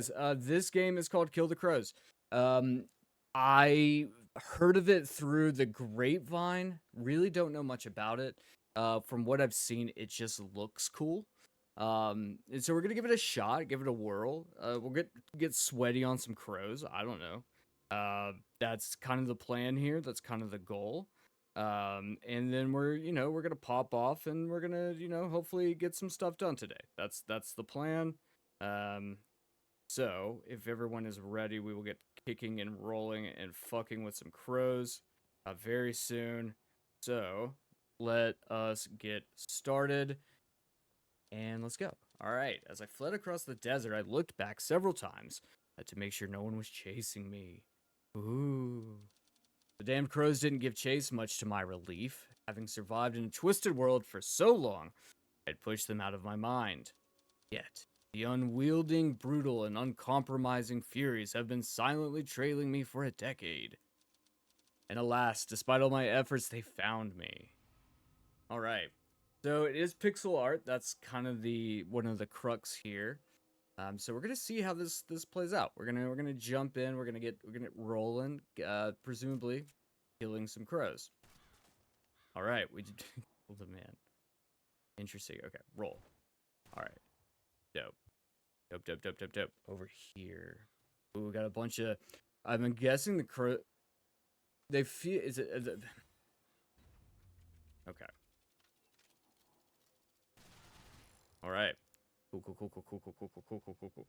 guys, this game is called Kill the Crows. Um, I heard of it through the grapevine. Really don't know much about it. From what I've seen, it just looks cool. And so we're gonna give it a shot, give it a whirl. We'll get sweaty on some crows. I don't know. That's kind of the plan here. That's kind of the goal. And then we're gonna pop off and we're gonna, hopefully get some stuff done today. That's the plan. Um, so, if everyone is ready, we will get kicking and rolling and fucking with some crows very soon. So, let us get started and let's go. All right, as I fled across the desert, I looked back several times to make sure no one was chasing me. Ooh. The damned crows didn't give chase, much to my relief. Having survived in a twisted world for so long, I'd pushed them out of my mind. Yet, the unwielding, brutal, and uncompromising Furies have been silently trailing me for a decade. And alas, despite all my efforts, they found me. Alright. So it is pixel art. That's kind of one of the crux here. So we're gonna see how this plays out. We're gonna jump in. We're gonna get rolling. Presumably, killing some crows. All right, we did kill the man. Interesting. Okay, roll. All right, dope. Dope. Over here. Ooh, we got a bunch of. I'm guessing the crow. They feel. Is it? Okay. All right.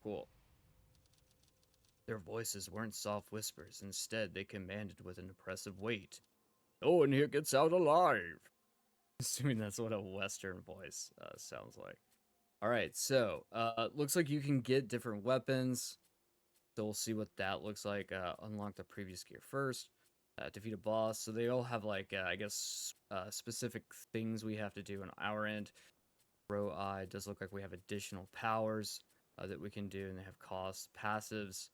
Cool. Their voices weren't soft whispers. Instead, they commanded with an impressive weight. No one here gets out alive. Assuming that's what a Western voice sounds like. All right, so looks like you can get different weapons. So we'll see what that looks like. Unlock the previous gear first. Defeat a boss. So they all have like, I guess, specific things we have to do on our end. Row eye does look like we have additional powers that we can do, and they have costs, passives.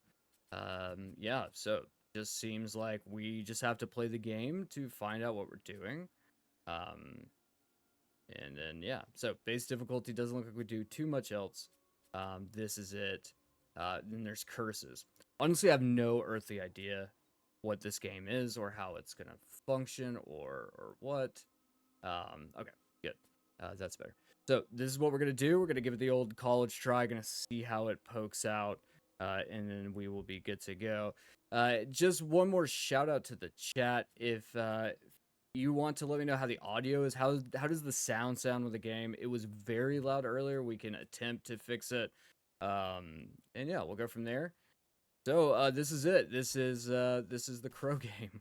Yeah, so just seems like we just have to play the game to find out what we're doing. And then, yeah, so base difficulty doesn't look like we do too much else. This is it. Then there's curses. Honestly, I have no earthly idea what this game is or how it's gonna function or what. Okay, good. That's better. So this is what we're gonna do. We're gonna give it the old college try. Gonna see how it pokes out, and then we will be good to go. Just one more shout out to the chat. If you want to let me know how the audio is, how does the sound with the game? It was very loud earlier. We can attempt to fix it. And yeah, we'll go from there. So this is it. This is the Crow game.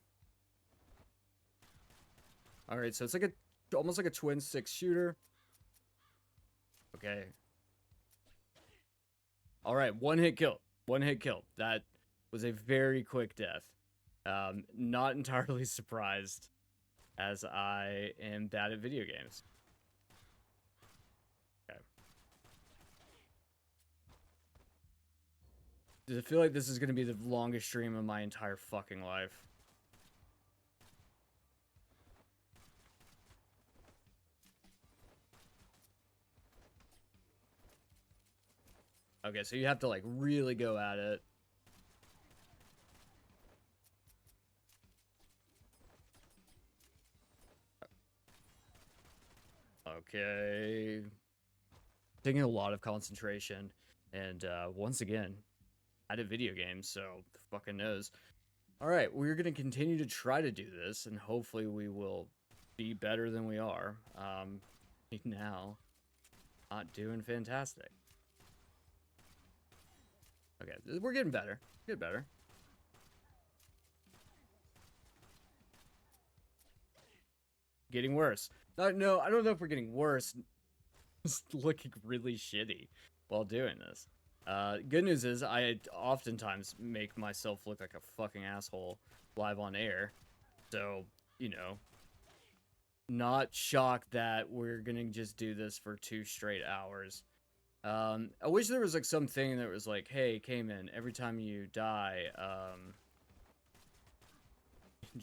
All right, so it's like almost like a twin stick shooter. Okay. All right, one hit kill. That was a very quick death. Not entirely surprised, as I am bad at video games. Okay. Does it feel like this is going to be the longest stream of my entire fucking life? Okay, so you have to like really go at it. Okay. Taking a lot of concentration, and once again, at a video game, so fucking knows. All right, we're gonna continue to try to do this, and hopefully we will be better than we are. Now, not doing fantastic. Okay, we're getting better. Get better. Getting worse. No, I don't know if we're getting worse. Just looking really shitty while doing this. Good news is I oftentimes make myself look like a fucking asshole live on air. So, not shocked that we're gonna just do this for 2 straight hours. I wish there was like something that was like, hey, Cayman, every time you die,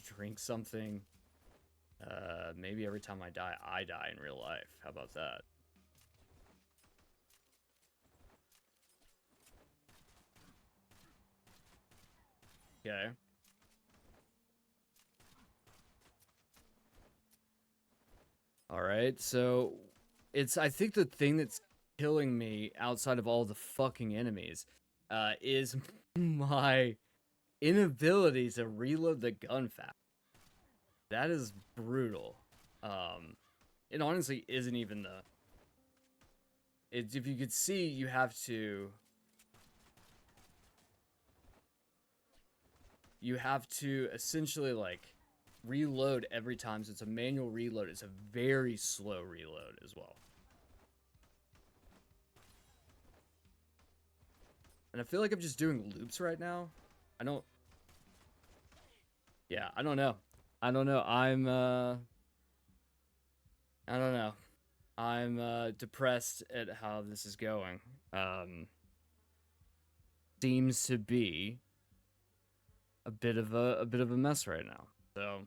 drink something. Maybe every time I die in real life. How about that? Okay. All right. So I think the thing that's killing me outside of all the fucking enemies is my inability to reload the gun fast. That is brutal. It honestly isn't even the. If you could see, you have to. You have to essentially like reload every time. So it's a manual reload. It's a very slow reload as well. And I feel like I'm just doing loops right now. I don't. Yeah, I don't know. I don't know. I don't know. I'm depressed at how this is going. Seems to be a bit of a mess right now. So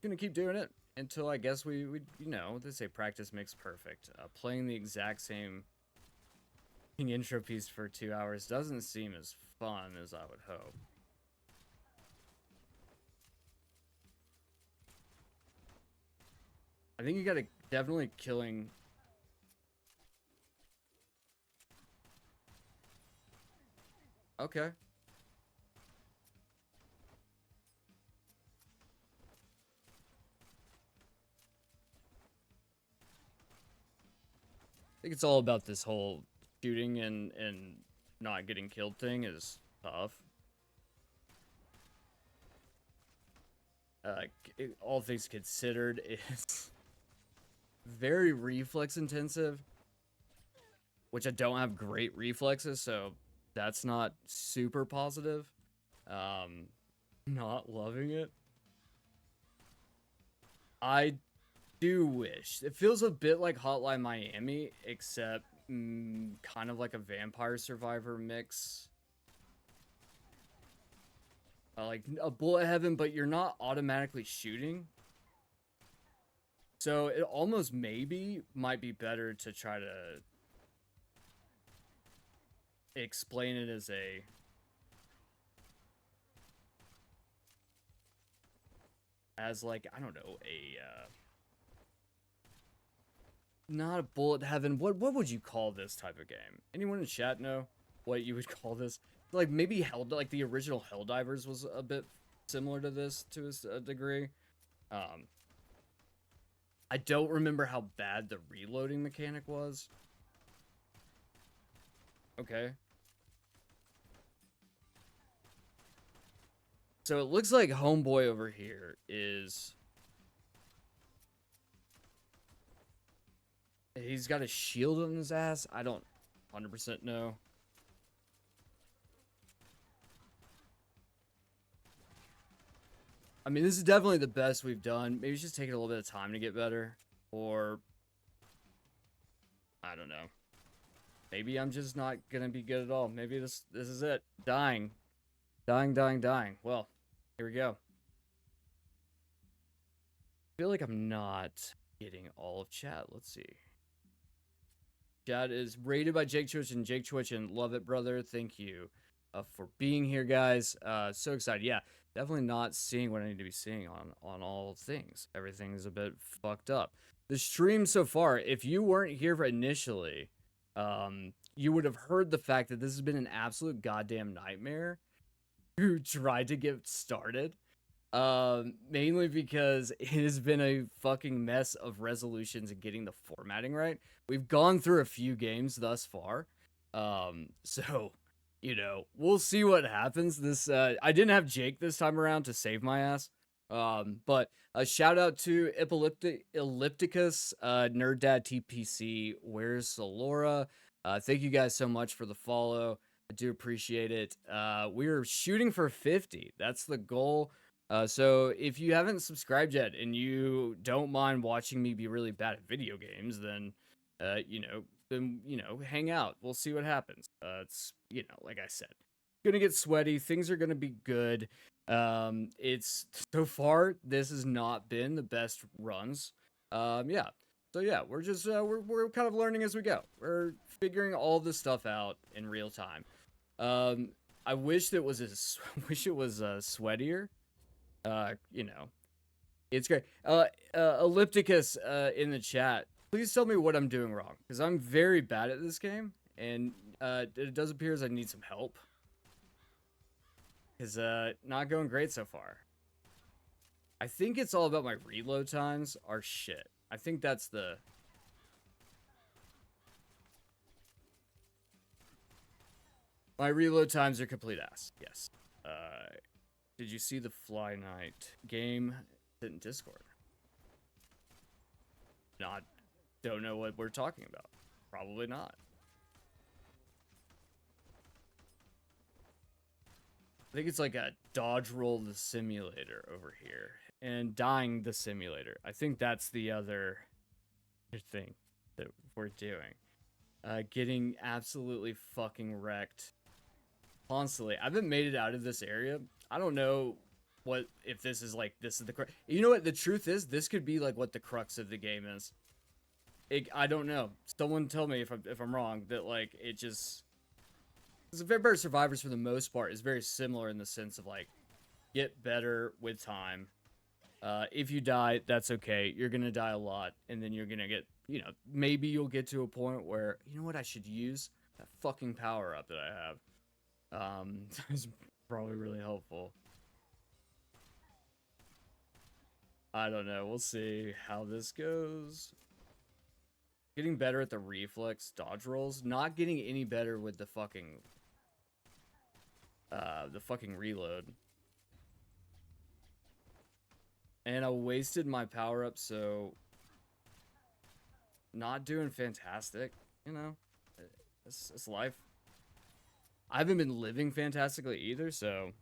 gonna keep doing it until I guess we you know, they say practice makes perfect. Playing the exact same intro piece for 2 hours doesn't seem as fun as I would hope. I think you gotta definitely killing. Okay. I think it's all about this whole shooting and not getting killed thing is tough. All things considered, is very reflex intensive, which I don't have great reflexes, so that's not super positive. Um, not loving it. I do wish it feels a bit like Hotline Miami, except kind of like a Vampire Survivor mix. Like a bullet heaven, but you're not automatically shooting. So it almost maybe might be better to try to explain it as like, I don't know, a not a bullet heaven. What would you call this type of game? Anyone in chat know what you would call this? Like maybe Hell, like the original Helldivers was a bit similar to this to a degree. Um, I don't remember how bad the reloading mechanic was. Okay. So it looks like Homeboy over here is. He's got a shield on his ass. I don't 100% know. I mean, this is definitely the best we've done. Maybe it's just taking a little bit of time to get better. Or, I don't know. Maybe I'm just not going to be good at all. Maybe this is it. Dying. Dying, dying, dying. Well, here we go. I feel like I'm not getting all of chat. Let's see. Chat is rated by Jake Twitchin. Jake Twitchin, love it, brother. Thank you for being here, guys. So excited. Yeah, definitely not seeing what I need to be seeing on all things. Everything is a bit fucked up. The stream so far, if you weren't here for initially, you would have heard the fact that this has been an absolute goddamn nightmare to try to get started. Mainly because it has been a fucking mess of resolutions and getting the formatting right. We've gone through a few games thus far. So, you know, we'll see what happens. This I didn't have Jake this time around to save my ass. But a shout out to Ellipticus, Nerd Dad TPC, Where's Solora? Thank you guys so much for the follow. I do appreciate it. We're shooting for 50. That's the goal. So if you haven't subscribed yet and you don't mind watching me be really bad at video games, then, hang out. We'll see what happens. It's, like I said, gonna get sweaty. Things are gonna be good. It's so far, this has not been the best runs. Yeah. So yeah, we're just, we're kind of learning as we go. We're figuring all this stuff out in real time. I wish it was wish it was sweatier. You know, it's great. Ellipticus in the chat. Please tell me what I'm doing wrong, because I'm very bad at this game, and it does appear as I need some help. Because not going great so far. I think it's all about my reload times are shit. I think that's the... My reload times are complete ass. Yes. Did you see the Fly Night game in Discord? Not... Don't know what we're talking about. Probably not. I think it's like a dodge roll the simulator over here. And dying the simulator. I think that's the other thing that we're doing. Getting absolutely fucking wrecked constantly. I haven't made it out of this area. I don't know what if this is like this is the crux. You know what the truth is? This could be like what the crux of the game is. I don't know. Someone tell me if I'm wrong. That like it just. Because Vampire Survivors for the most part is very similar in the sense of like get better with time. If you die, that's okay. You're gonna die a lot, and then you're gonna get, you know, maybe you'll get to a point where, you know what, I should use that fucking power up that I have. It's probably really helpful. I don't know. We'll see how this goes. Getting better at the reflex dodge rolls, not getting any better with the fucking reload. And I wasted my power up, so not doing fantastic, you know. It's life. I haven't been living fantastically either, so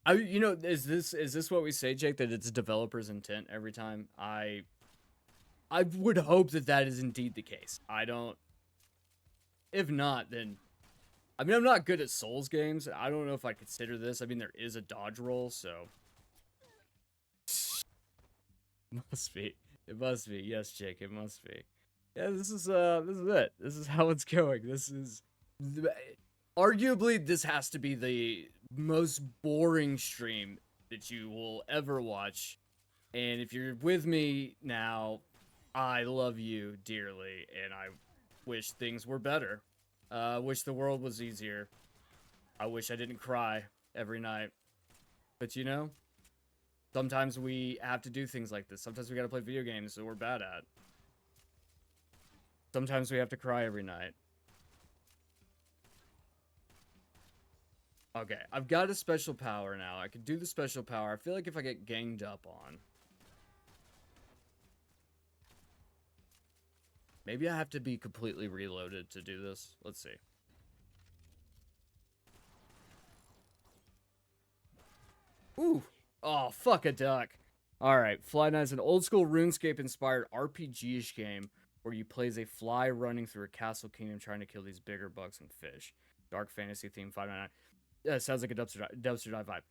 you know, is this what we say, Jake, that it's developer's intent every time? I would hope that is indeed the case. I don't. If not, then I mean, I'm not good at Souls games. I don't know if I consider this. I mean, there is a dodge roll, so must be. It must be. Yes, Jake, it must be. Yeah, this is it. This is how it's going. This is arguably this has to be the most boring stream that you will ever watch. And if you're with me now, I love you dearly, and I wish things were better. Wish the world was easier. I wish I didn't cry every night. But you know, sometimes we have to do things like this. Sometimes we gotta play video games that we're bad at. Sometimes we have to cry every night. Okay, I've got a special power now. I could do the special power. I feel like if I get ganged up on, maybe I have to be completely reloaded to do this. Let's see. Ooh. Oh, fuck a duck. Alright, Fly Night is an old school RuneScape inspired RPG-ish game where you play as a fly running through a castle kingdom trying to kill these bigger bugs and fish. Dark fantasy theme 599. Sounds like a dumpster dive vibe.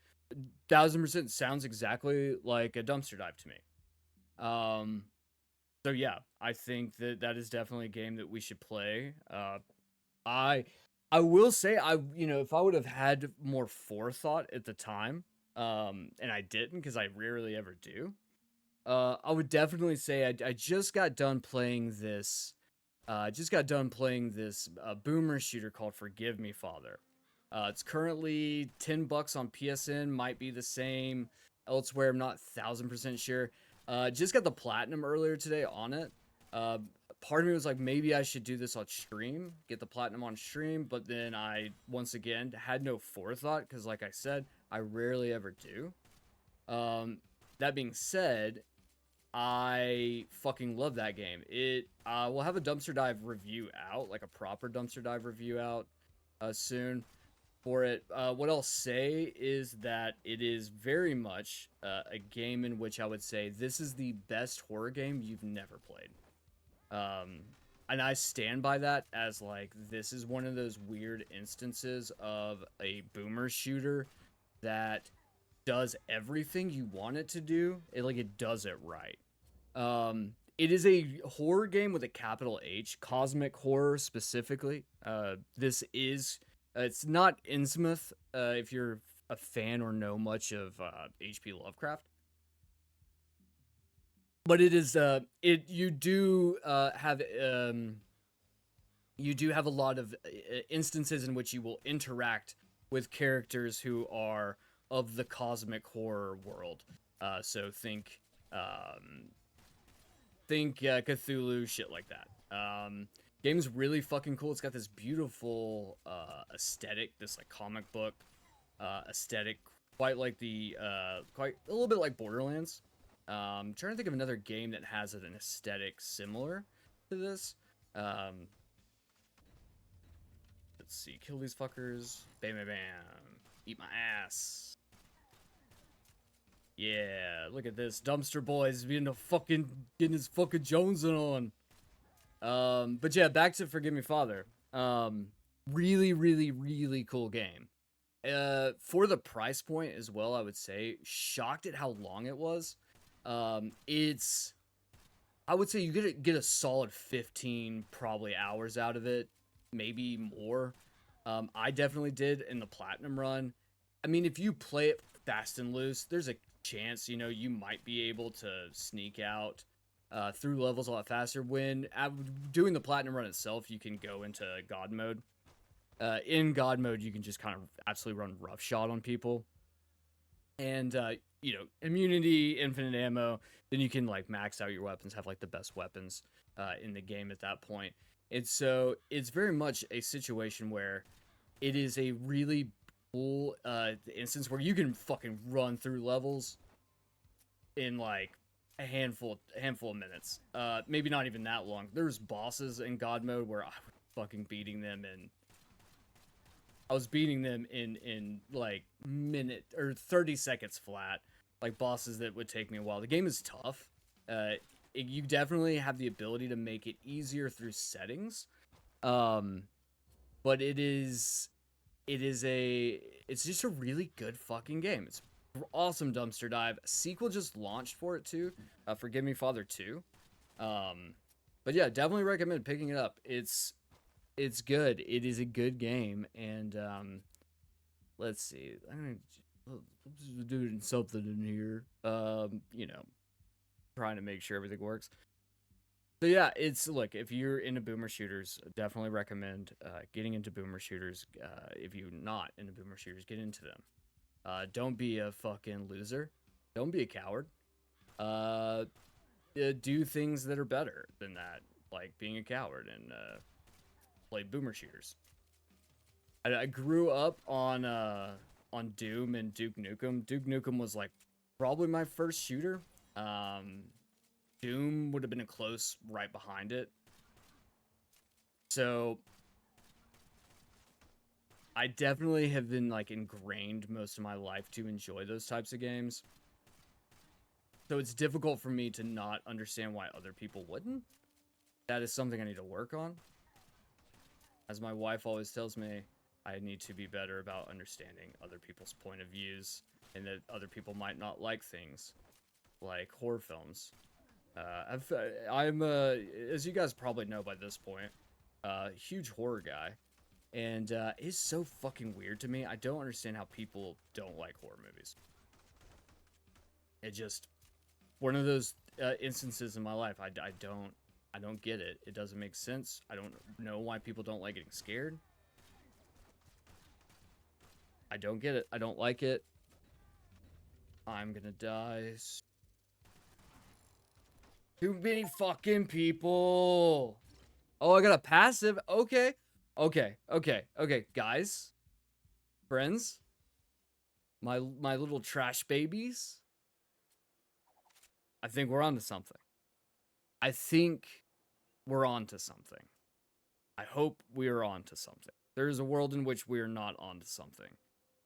1000% sounds exactly like a dumpster dive to me. So yeah, I think that is definitely a game that we should play. I will say, you know, if I would have had more forethought at the time, and I didn't because I rarely ever do, I would definitely say I just got done playing this. Boomer shooter called Forgive Me Father. It's currently $10 on PSN. Might be the same elsewhere. I'm not 1000% sure. Just got the platinum earlier today on it. Part of me was like, maybe I should do this on stream, get the platinum on stream, but then I, once again, had no forethought, because like I said, I rarely ever do. That being said, I fucking love that game. We'll have a dumpster dive review out, like a proper dumpster dive review out soon for it. What I'll say is that it is very much a game in which I would say this is the best horror game you've never played. And I stand by that as like, this is one of those weird instances of a boomer shooter that does everything you want it to do. It does it right. It is a horror game with a capital H, cosmic horror specifically. This is it's not Innsmouth. If you're a fan or know much of H.P. Lovecraft, but it is it you do have a lot of instances in which you will interact with characters who are of the cosmic horror world. So think Cthulhu, shit like that. Game's really fucking cool. It's got this beautiful aesthetic, this like comic book aesthetic, quite like quite a little bit like Borderlands. Trying to think of another game that has an aesthetic similar to this. Let's see, kill these fuckers. Bam, bam, bam. Eat my ass. Yeah, look at this. Dumpster Boy's being getting his fucking Jonesing on. But yeah, back to Forgive Me Father. Really, really, really cool game. For the price point as well, I would say. Shocked at how long it was. It's I would say you get a solid 15 probably hours out of it, maybe more. I definitely did in the platinum run. I mean, if you play it fast and loose, there's a chance, you might be able to sneak out through levels a lot faster. When doing the platinum run itself, you can go into God mode. In God mode, you can just kind of absolutely run roughshod on people. And, immunity, infinite ammo, then you can, like, max out your weapons, have, like, the best weapons in the game at that point. And so it's very much a situation where it is a really cool instance where you can fucking run through levels in like a handful of minutes. Maybe not even that long. There's bosses in God mode where I was fucking beating them in. I was beating them in like minute or 30 seconds flat. Like bosses that would take me a while. The game is tough. You definitely have the ability to make it easier through settings. But it's just a really good fucking game. It's awesome dumpster dive. A sequel just launched for it too. Forgive Me Father 2. But yeah, definitely recommend picking it up. It's good. It is a good game, and let's see. I'm doing something in here. Trying to make sure everything works. So yeah, look, if you're into boomer shooters, definitely recommend getting into boomer shooters. If you're not into boomer shooters, get into them. Don't be a fucking loser. Don't be a coward. Do things that are better than that, like being a coward and play boomer shooters. I grew up on Doom and Duke Nukem. Duke Nukem was like probably my first shooter. Doom would have been a close right behind it. So I definitely have been like ingrained most of my life to enjoy those types of games. So it's difficult for me to not understand why other people wouldn't. That is something I need to work on. As my wife always tells me, I need to be better about understanding other people's point of views and that other people might not like things like horror films. I'm as you guys probably know by this point, huge horror guy, and it's so fucking weird to me. I don't understand how people don't like horror movies. It just one of those instances in my life. I don't get it. It doesn't make sense. I don't know why people don't like getting scared. I don't get it. I don't like it. I'm gonna die. Too many fucking people. Oh, I got a passive. Okay. Okay. Guys. Friends. My little trash babies. I think we're onto something. I think we're onto something. I hope we are onto something. There is a world in which we are not onto something.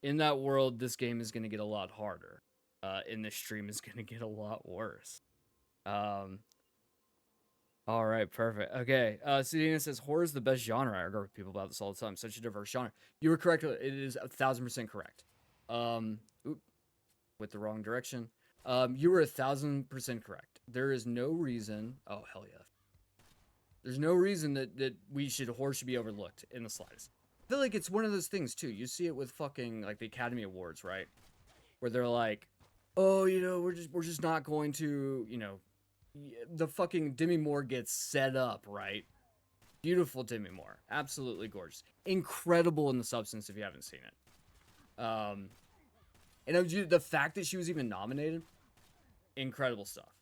In that world, this game is going to get a lot harder. And this stream is going to get a lot worse. All right, perfect. Okay, Sedina says horror is the best genre. I argue with people about this all the time. Such a diverse genre. You were correct. It is 1,000% correct. With the wrong direction. You were 1,000% correct. There is no reason. Oh hell yeah. There's no reason that horse should be overlooked in the slightest. I feel like it's one of those things too. You see it with fucking like the Academy Awards, right? Where they're like, oh, we're just not going to, the fucking Demi Moore gets set up, right? Beautiful Demi Moore, absolutely gorgeous, incredible in The Substance. If you haven't seen it, and the fact that she was even nominated, incredible stuff.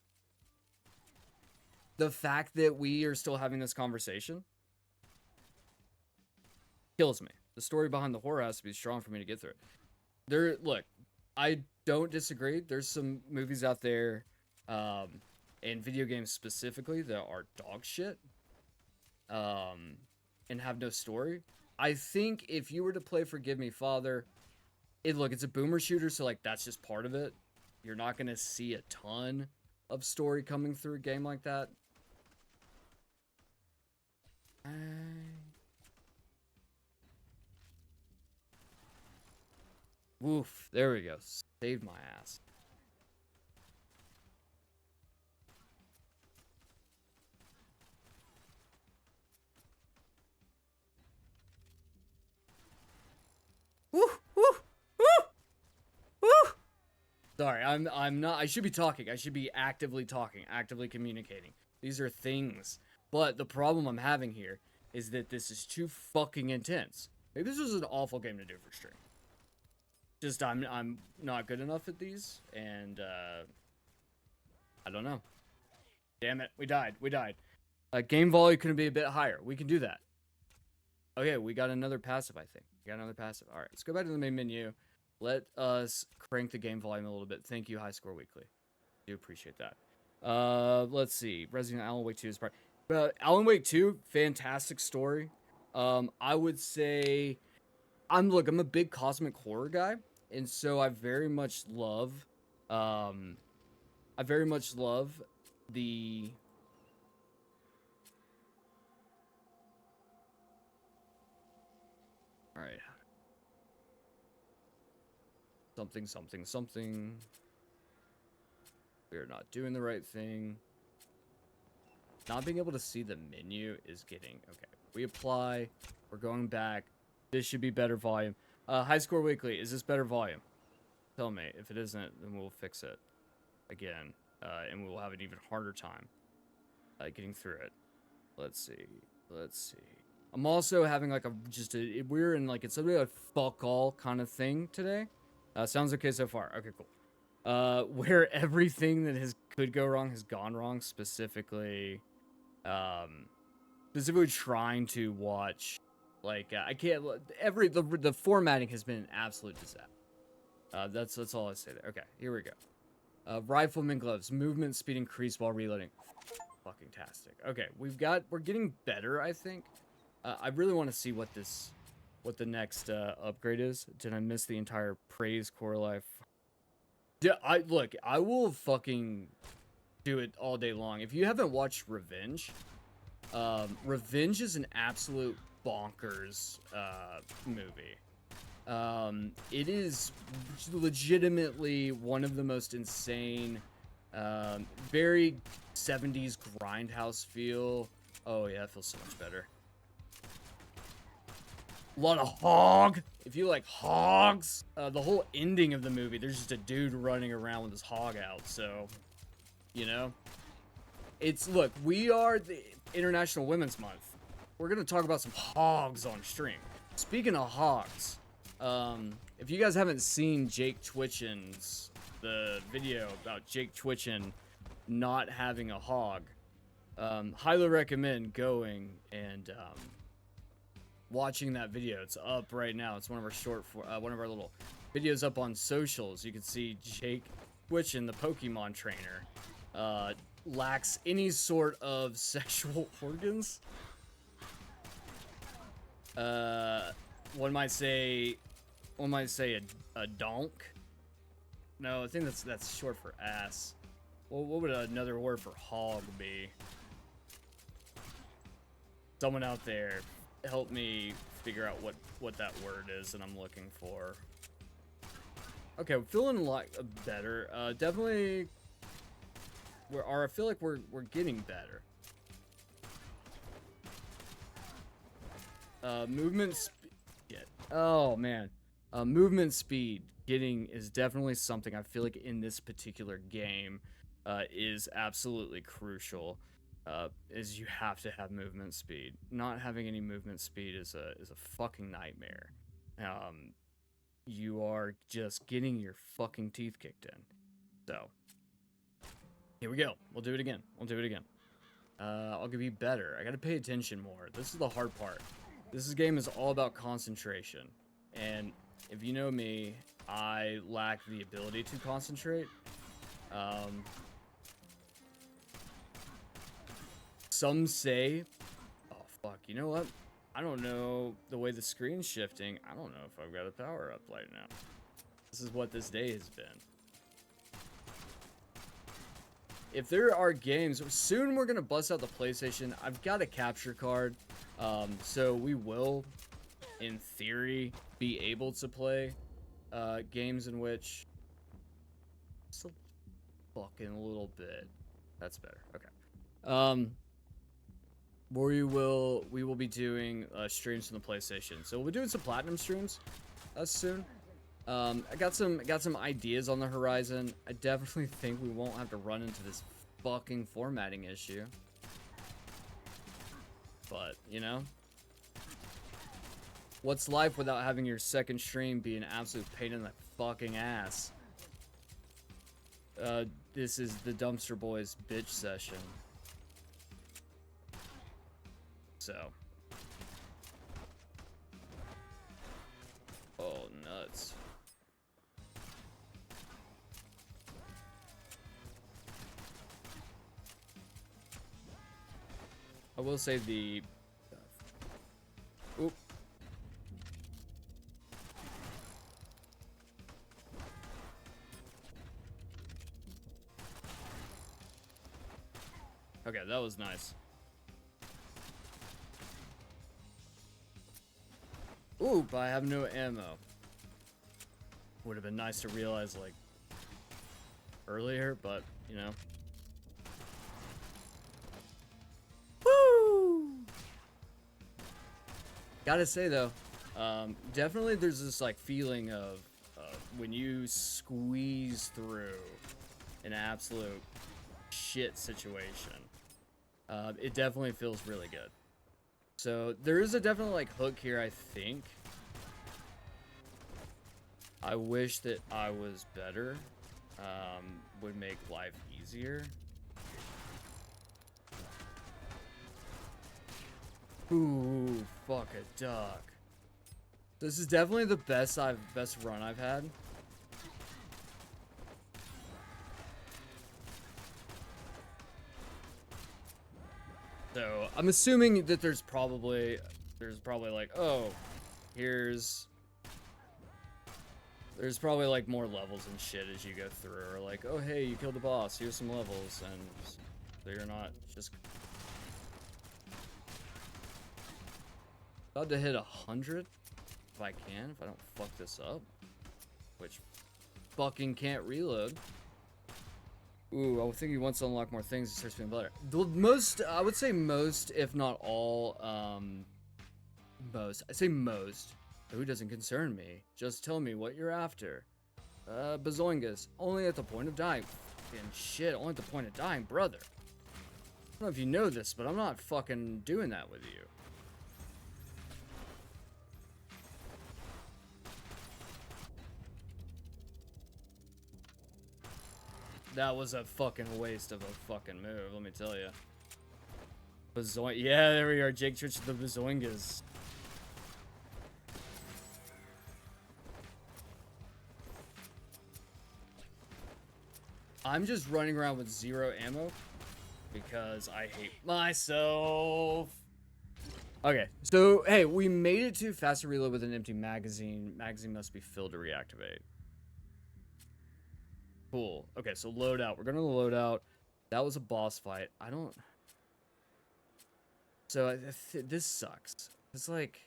The fact that we are still having this conversation kills me. The story behind the horror has to be strong for me to get through it. Look, I don't disagree. There's some movies out there, and video games specifically, that are dog shit, and have no story. I think if you were to play Forgive Me, Father, it's a boomer shooter, so like that's just part of it. You're not gonna see a ton of story coming through a game like that. Woof, there we go. Saved my ass. Woo, woo, woo, woo. Sorry, I'm not. I should be talking. I should be actively talking, actively communicating. These are things. But the problem I'm having here is that this is too fucking intense. Maybe this was an awful game to do for stream. Just I'm not good enough at these, and I don't know. Damn it, we died. Game volley couldn't be a bit higher. We can do that. Okay, we got another passive, I think. We got another passive. All right, let's go back to the main menu. Let us crank the game volume a little bit. Thank you, High Score Weekly. Do appreciate that. Let's see. Resident Alan Wake 2 is part. Alan Wake 2, fantastic story. I would say I'm a big cosmic horror guy, and so I very much love the all right. Something. We are not doing the right thing. Not being able to see the menu is getting okay. We apply. We're going back. This should be better volume. High Score Weekly, is this better volume? Tell me. If it isn't, then we'll fix it again, and we'll have an even harder time getting through it. Let's see. I'm also having like we're in like it's something like fuck all kind of thing today. Sounds okay so far. Okay, cool. Where everything that could go wrong has gone wrong. Specifically trying to watch. Like I can't. The formatting has been an absolute disaster. That's all I say there. Okay, here we go. Rifleman gloves, movement speed increased while reloading. Fucking tastic. Okay, we're getting better, I think. I really want to see what the next upgrade is. Did I miss the entire praise core life? Yeah, I will fucking do it all day long. If you haven't watched Revenge, Revenge is an absolute bonkers movie. It is legitimately one of the most insane, very 70s grindhouse feel. Oh yeah, that feels so much better. A lot of hog. If you like hogs, the whole ending of the movie, there's just a dude running around with his hog out. So, we are the International Women's Month. We're gonna talk about some hogs on stream. Speaking of hogs, if you guys haven't seen Jake Twitchin's the video about Jake Twitchin not having a hog, highly recommend going and watching that video. It's up right now. It's one of our one of our little videos up on socials. You can see Jake Twitchin, the Pokemon trainer, lacks any sort of sexual organs. One might say a donk. No, I think that's short for ass. Well, what would another word for hog be? Someone out there, help me figure out what that word is that I'm looking for. Okay, we're feeling a lot better. Definitely, I feel like we're getting better. Movement speed. Oh man, movement speed getting is definitely something I feel like in this particular game, is absolutely crucial. Is you have to have movement speed. Not having any movement speed is a fucking nightmare. Um, you are just getting your fucking teeth kicked in. So here we go. We'll do it again. We'll do it again. I'll be better. I gotta pay attention more. This is the hard part. This game is all about concentration. And if you know me, I lack the ability to concentrate. Um, some say, oh fuck, you know what? I don't know the way the screen's shifting. I don't know if I've got a power up right now. This is what this day has been. If there are games, soon we're gonna bust out the PlayStation. I've got a capture card, so we will, in theory, be able to play games in which just a fucking little bit. That's better. Okay. We will be doing streams from the PlayStation. So we'll be doing some platinum streams soon. I got some ideas on the horizon. I definitely think we won't have to run into this fucking formatting issue. But, you know, what's life without having your second stream be an absolute pain in the fucking ass? This is the Dumpster Boys bitch session. So. Oh, nuts. I will say the... Oop. Okay, that was nice. Ooh, but I have no ammo. Would have been nice to realize, like, earlier, but, you know. Woo! Gotta say, though, definitely there's this, like, feeling of when you squeeze through an absolute shit situation. It definitely feels really good. So, there is a definite, like, hook here, I think. I wish that I was better. Would make life easier. Ooh, fuck a duck. This is definitely the best run I've had. So I'm assuming that there's probably like, oh, there's probably like more levels and shit as you go through, or like, oh hey, you killed the boss, here's some levels, and so you're not just about to hit 100 if I can, if I don't fuck this up, which fucking can't reload. Ooh, I think he wants to unlock more things. It starts being better. The most, I would say most, if not all, most. I say most. Who doesn't concern me? Just tell me what you're after. Bazoingas. Only at the point of dying. Fucking shit, only at the point of dying, brother. I don't know if you know this, but I'm not fucking doing that with you. That was a fucking waste of a fucking move, let me tell you. Yeah, there we are. Jake Church the Bazoingas. I'm just running around with 0 ammo because I hate myself. Okay, so hey, we made it to faster reload with an empty magazine. Magazine must be filled to reactivate. Cool. Okay, so loadout. We're gonna load out. That was a boss fight. I don't. So this sucks. It's like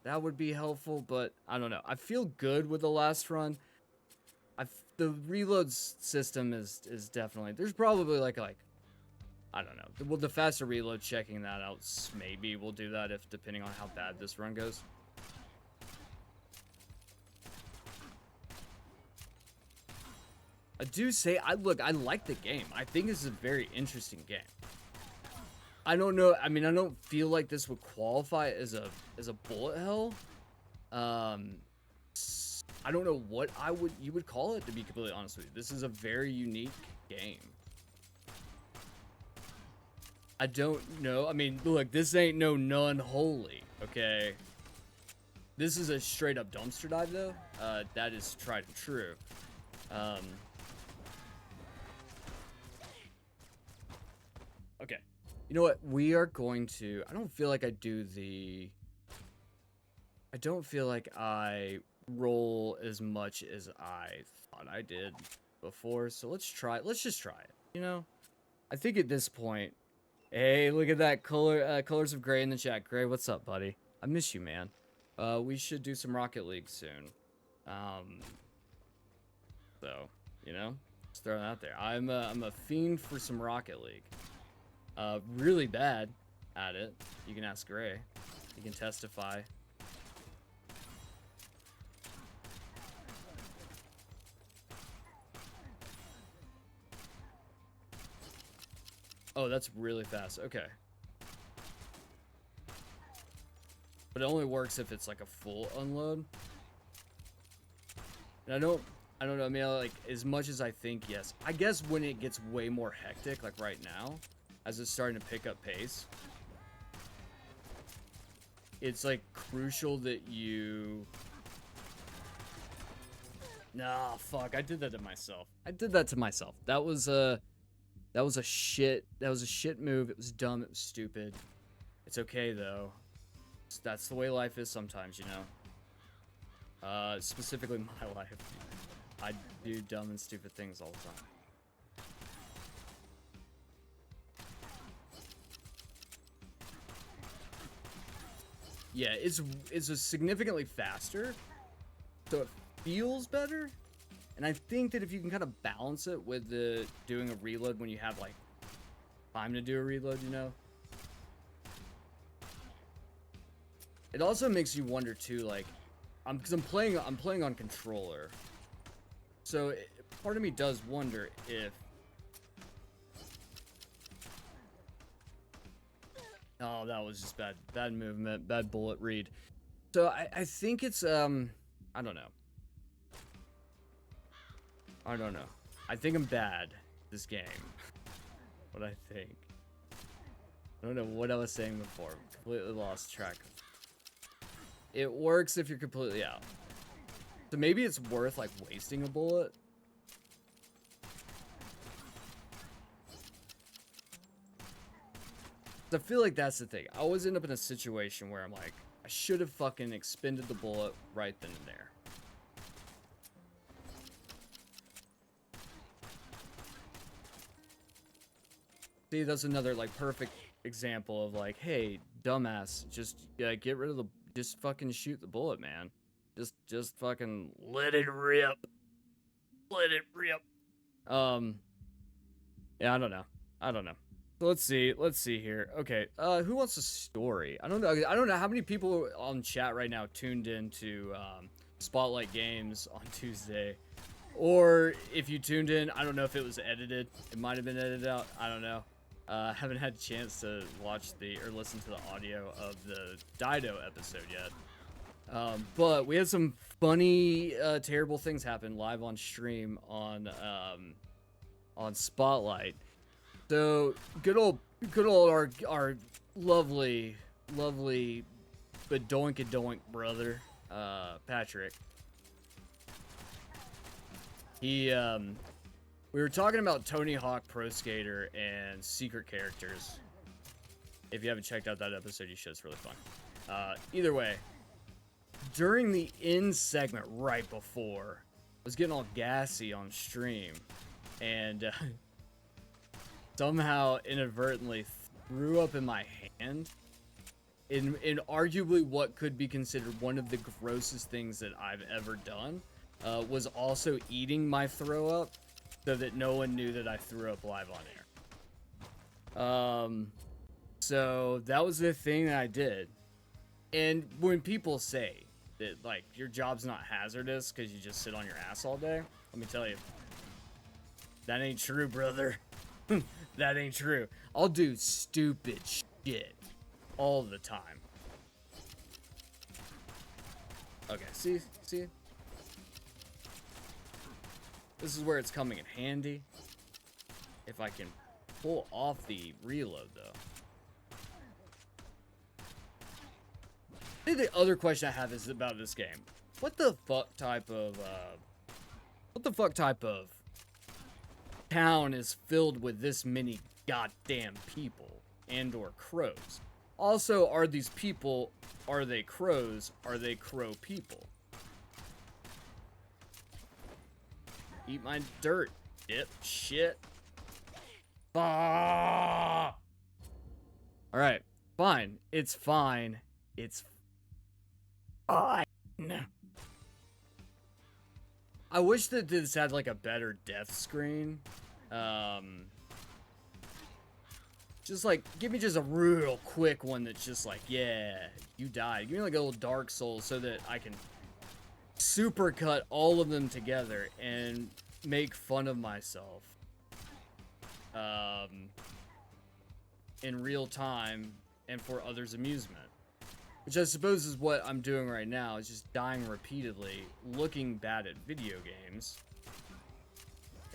that would be helpful, but I don't know. I feel good with the last run. the reload system is definitely, there's probably like I don't know. Well, the faster reload, checking that out, maybe we'll do that if depending on how bad this run goes. I do say, I like the game. I think this is a very interesting game. I don't know. I mean, I don't feel like this would qualify as a bullet hell. I don't know what you would call it, to be completely honest with you. This is a very unique game. I don't know. I mean, look, this ain't no none holy, okay? This is a straight up dumpster dive though. That is tried and true. Okay. You know what? We are going to, I don't feel like I don't feel like I roll as much as I thought I did before. So let's just try it, you know? I think at this point, hey, look at that colors of gray in the chat. Gray, what's up, buddy? I miss you, man. We should do some Rocket League soon. So, you know, just throwing it out there. I'm a fiend for some Rocket League. Really bad at it. You can ask Gray. He can testify. Oh, that's really fast. Okay. But it only works if it's like a full unload. And I don't know. I mean, like, as much as I think, yes. I guess when it gets way more hectic, like right now, as it's starting to pick up pace, it's like crucial that you... Nah, fuck. I did that to myself. That was a shit move. It was dumb. It was stupid. It's okay though. That's the way life is sometimes, you know. Specifically my life. I do dumb and stupid things all the time. Yeah, it's a significantly faster, so it feels better. And I think that if you can kind of balance it with doing a reload when you have like time to do a reload, you know. It also makes you wonder too, like, because I'm playing on controller, so part of me does wonder if. Oh, that was just bad movement, bad bullet read. So I think it's I don't know. I don't know. I think I'm bad at this game. What I think. I don't know what I was saying before. Completely lost track. It works if you're completely out. So maybe it's worth like wasting a bullet. I feel like that's the thing. I always end up in a situation where I'm like, I should have fucking expended the bullet right then and there. See, that's another like perfect example of like, hey, dumbass, just get rid of the, just fucking shoot the bullet, man. Just fucking let it rip. Let it rip. Yeah, I don't know. Let's see here. Okay, who wants a story? I don't know how many people on chat right now tuned in to Spotlight Games on Tuesday. Or if you tuned in, I don't know if it was edited. It might have been edited out. I don't know. Haven't had a chance to watch or listen to the audio of the Dido episode yet. But we had some funny, terrible things happen live on stream on Spotlight. So good old our lovely badoink brother, Patrick. He we were talking about Tony Hawk Pro Skater and secret characters. If you haven't checked out that episode, you should. It's really fun. Either way, during the end segment right before, I was getting all gassy on stream, and somehow inadvertently threw up in my hand in arguably what could be considered one of the grossest things that I've ever done. was also eating my throw up so that no one knew that I threw up live on air. So that was the thing that I did. And when people say that, like, your job's not hazardous because you just sit on your ass all day, let me tell you, that ain't true, brother. That ain't true. I'll do stupid shit all the time. Okay, see? This is where it's coming in handy. If I can pull off the reload, though. I think the other question I have is about this game. What the fuck type of town is filled with this many goddamn people and or crows? Also, are these people, are they crows? Are they crow people? Eat my dirt, dip shit. Ah! Alright, fine. It's fine. It's fine. I wish that this had like a better death screen. Just like, give me just a real quick one that's just like, yeah, you died. Give me like a little Dark Souls so that I can supercut all of them together and make fun of myself in real time and for others' amusement. Which I suppose is what I'm doing right now, is just dying repeatedly, looking bad at video games.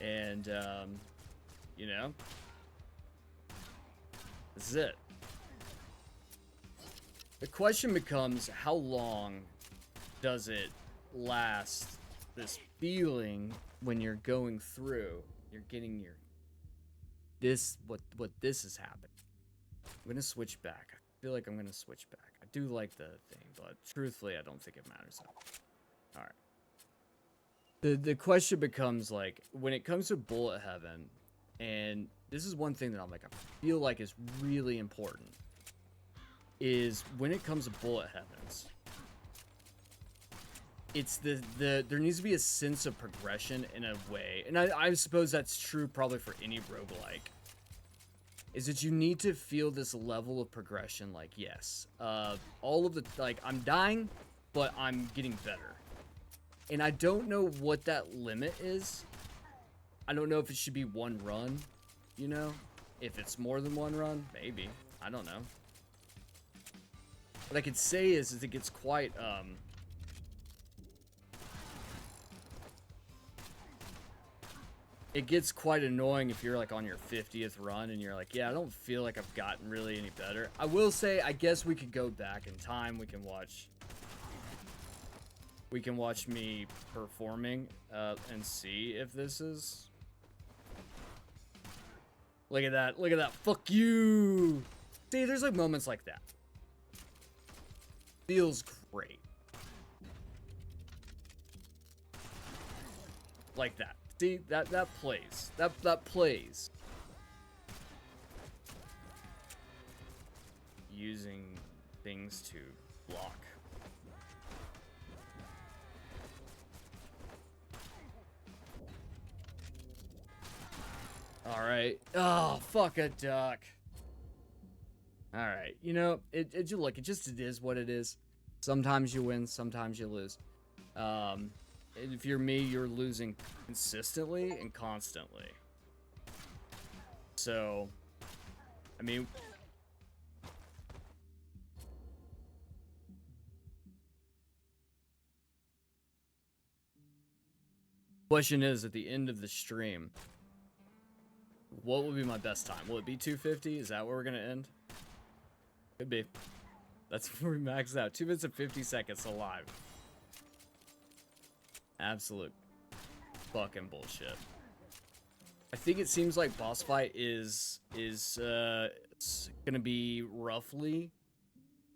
And, you know, this is it. The question becomes, how long does it last, this feeling when you're going through, you're getting your, what this is happening. I'm gonna switch back. I feel like I'm gonna switch back. I do like the thing, but truthfully, I don't think it matters. Alright. The question becomes, like, when it comes to bullet heaven, and this is one thing that I'm like, I feel like is really important, is when it comes to bullet heavens, it's there needs to be a sense of progression in a way, and I suppose that's true probably for any roguelike, is that you need to feel this level of progression, like, yes, all of the, like, I'm dying, but I'm getting better. And I don't know what that limit is. I don't know if it should be one run, you know? If it's more than one run, maybe. I don't know. What I could say is it gets quite, it gets quite annoying if you're like on your 50th run and you're like, yeah, I don't feel like I've gotten really any better. I will say, I guess we could go back in time. We can watch me performing and see if this is. Look at that. Look at that. Fuck you. See, there's like moments like that. Feels great. Like that. See, that plays. That plays. Using things to block. Alright. Oh, fuck a duck. Alright. You know, it is what it is. Sometimes you win, sometimes you lose. If you're me, you're losing consistently and constantly. So, I mean, question is, at the end of the stream, what will be my best time? Will it be 250? Is that where we're gonna end? Could be. That's where we max out. 2 minutes and 50 seconds alive. Absolute fucking bullshit. I think it seems like boss fight is it's gonna be roughly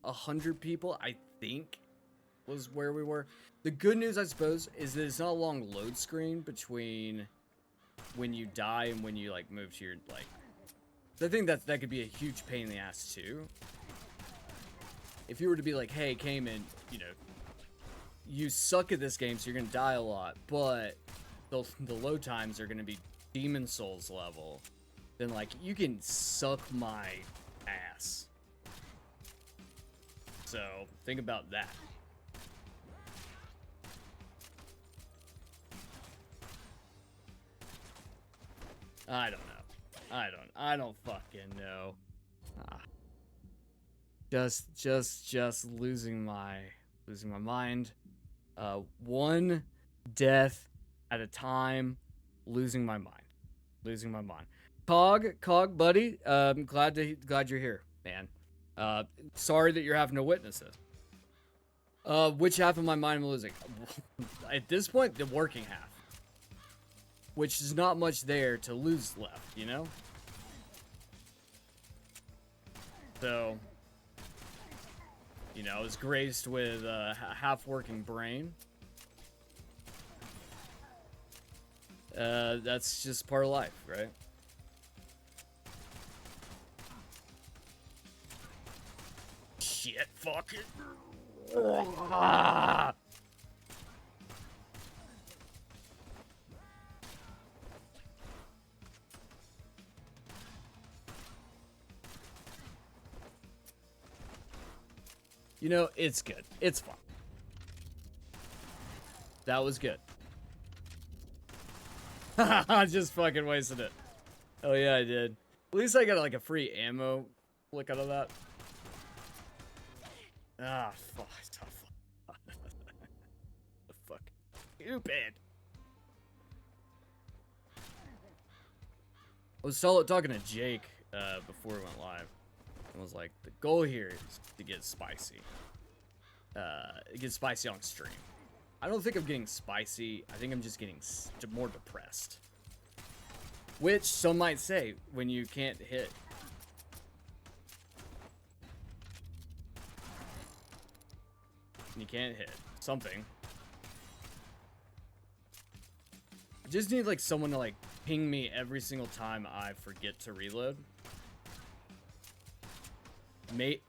100 people, I think, was where we were. The good news, I suppose, is that it's not a long load screen between when you die and when you like move to your like. I think that could be a huge pain in the ass too. If you were to be like, hey, Cayman, you know, you suck at this game, so you're gonna die a lot, but the load times are gonna be Demon Souls level, then like you can suck my ass. So think about that. I don't know. I don't fucking know. Ah. Just losing my mind. One death at a time, losing my mind. Cog, buddy. Glad you're here, man. Sorry that you're having to witness it. Which half of my mind am I losing? At this point, the working half. Which is not much there to lose left, you know? So, you know, I was graced with a half-working brain. That's just part of life, right? Shit, fuck it. Ah! You know, it's good. It's fun. That was good. I just fucking wasted it. Oh yeah, I did. At least I got like a free ammo flick out of that. Ah, fuck. The fuck. Stupid. I was talking to Jake before we went live. And was like, the goal here is to get spicy. Get spicy on stream. I don't think I'm getting spicy. I think I'm just getting more depressed. Which some might say when you can't hit. You can't hit something. I just need like someone to like ping me every single time I forget to reload. Mate.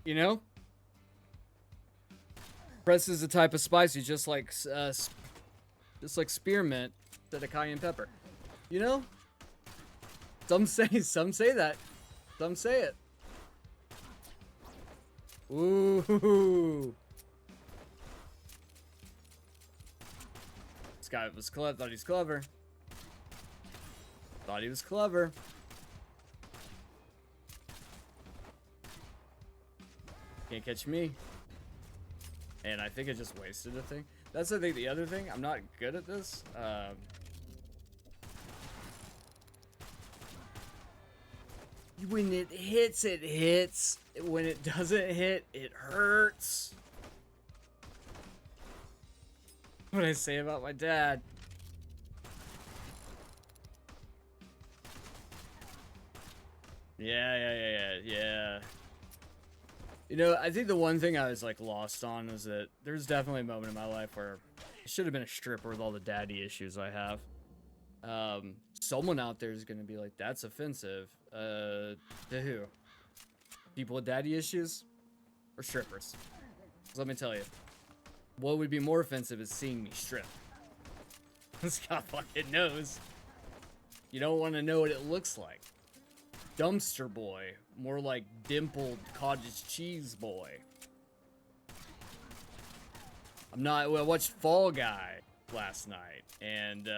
You know? Press is a type of spicy, just like spearmint instead of cayenne pepper. You know? Some say that. Some say it. Ooh. This guy was clever. Thought he was clever. Thought he was clever. Can't catch me. And I think I just wasted a thing. That's I think the other thing. I'm not good at this. When it hits, it hits. When it doesn't hit, it hurts. What I say about my dad. Yeah. You know, I think the one thing I was like lost on was that there's definitely a moment in my life where I should have been a stripper with all the daddy issues I have. Someone out there is gonna be like, that's offensive. To who? People with daddy issues? Or strippers? So let me tell you. What would be more offensive is seeing me strip. This guy fucking knows. You don't want to know what it looks like. Dumpster boy. More like dimpled cottage cheese boy. I watched Fall Guy last night. And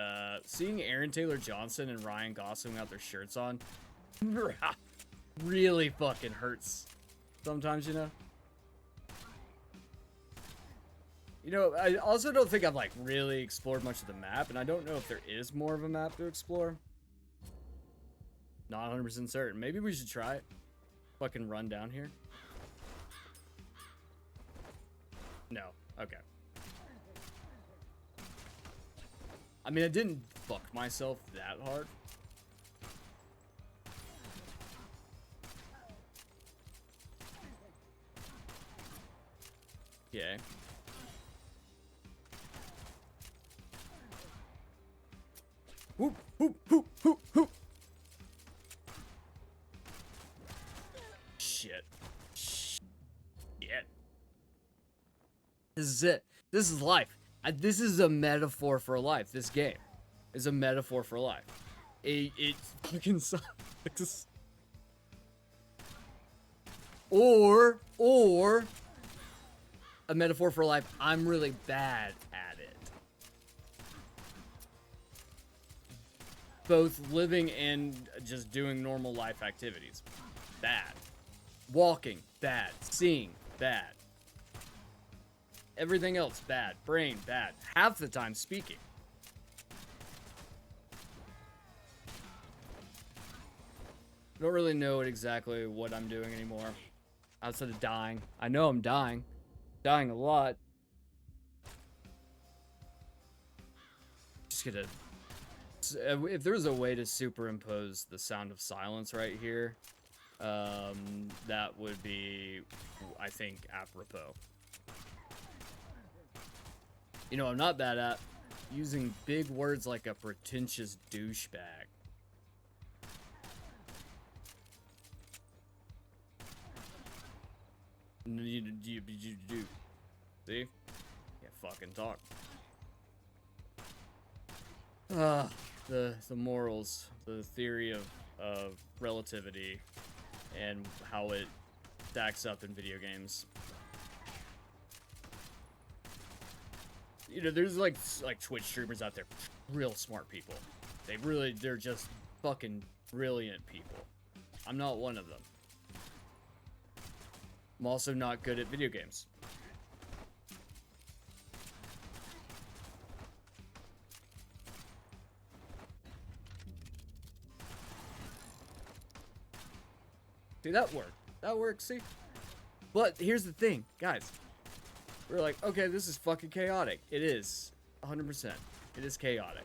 seeing Aaron Taylor Johnson and Ryan Gosling without their shirts on really fucking hurts. Sometimes, you know? You know, I also don't think I've, like, really explored much of the map, and I don't know if there is more of a map to explore. Not 100% certain. Maybe we should try it. Fucking run down here. No. Okay. I mean, I didn't fuck myself that hard. Okay. Whoop, whoop, whoop, whoop, whoop. This is it. This is life. This is a metaphor for life. This game is a metaphor for life. It fucking sucks. Or a metaphor for life. I'm really bad at it. Both living and just doing normal life activities. Bad. Walking, bad. Seeing, bad. Everything else, bad. Brain, bad. Half the time speaking. I don't really know exactly what I'm doing anymore. Outside of dying. I know I'm dying. Dying a lot. Just gonna... If there was a way to superimpose the sound of silence right here, that would be, I think, apropos. You know, I'm not bad at using big words like a pretentious douchebag. You do. See? Can't fucking talk. The morals, the theory of relativity, and how it stacks up in video games. You know, there's like Twitch streamers out there, real smart people. They're just fucking brilliant people. I'm not one of them. I'm also not good at video games. See, that worked. That works, see? But here's the thing, guys. We're like, okay, this is fucking chaotic. It is. 100%. It is chaotic.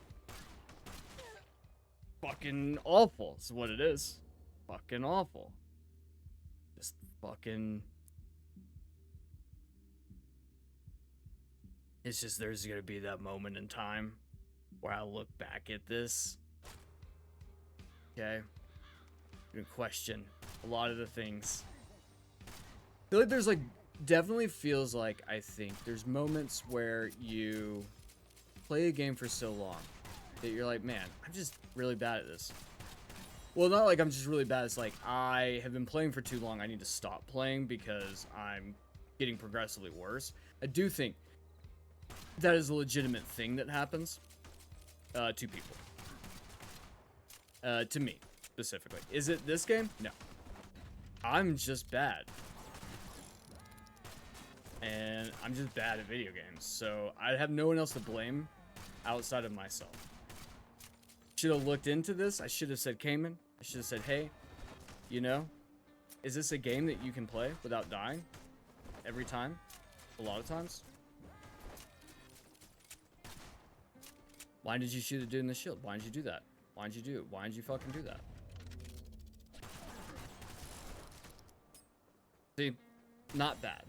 Fucking awful is what it is. Fucking awful. Just fucking... It's just there's gonna be that moment in time where I look back at this. Okay? I'm gonna question a lot of the things. I feel like there's like... Definitely feels like, I think, there's moments where you play a game for so long that you're like, man, I'm just really bad at this. Well, not like I'm just really bad. It's like, I have been playing for too long. I need to stop playing because I'm getting progressively worse. I do think that is a legitimate thing that happens to people. To me, specifically. Is it this game? No. I'm just bad. And I'm just bad at video games, so I have no one else to blame outside of myself. Should have looked into this. I should have said, Cayman, I should have said, hey, you know, is this a game that you can play without dying every time? A lot of times? Why did you shoot a dude in the shield? Why did you do that? Why did you do it? Why did you fucking do that? See, not bad.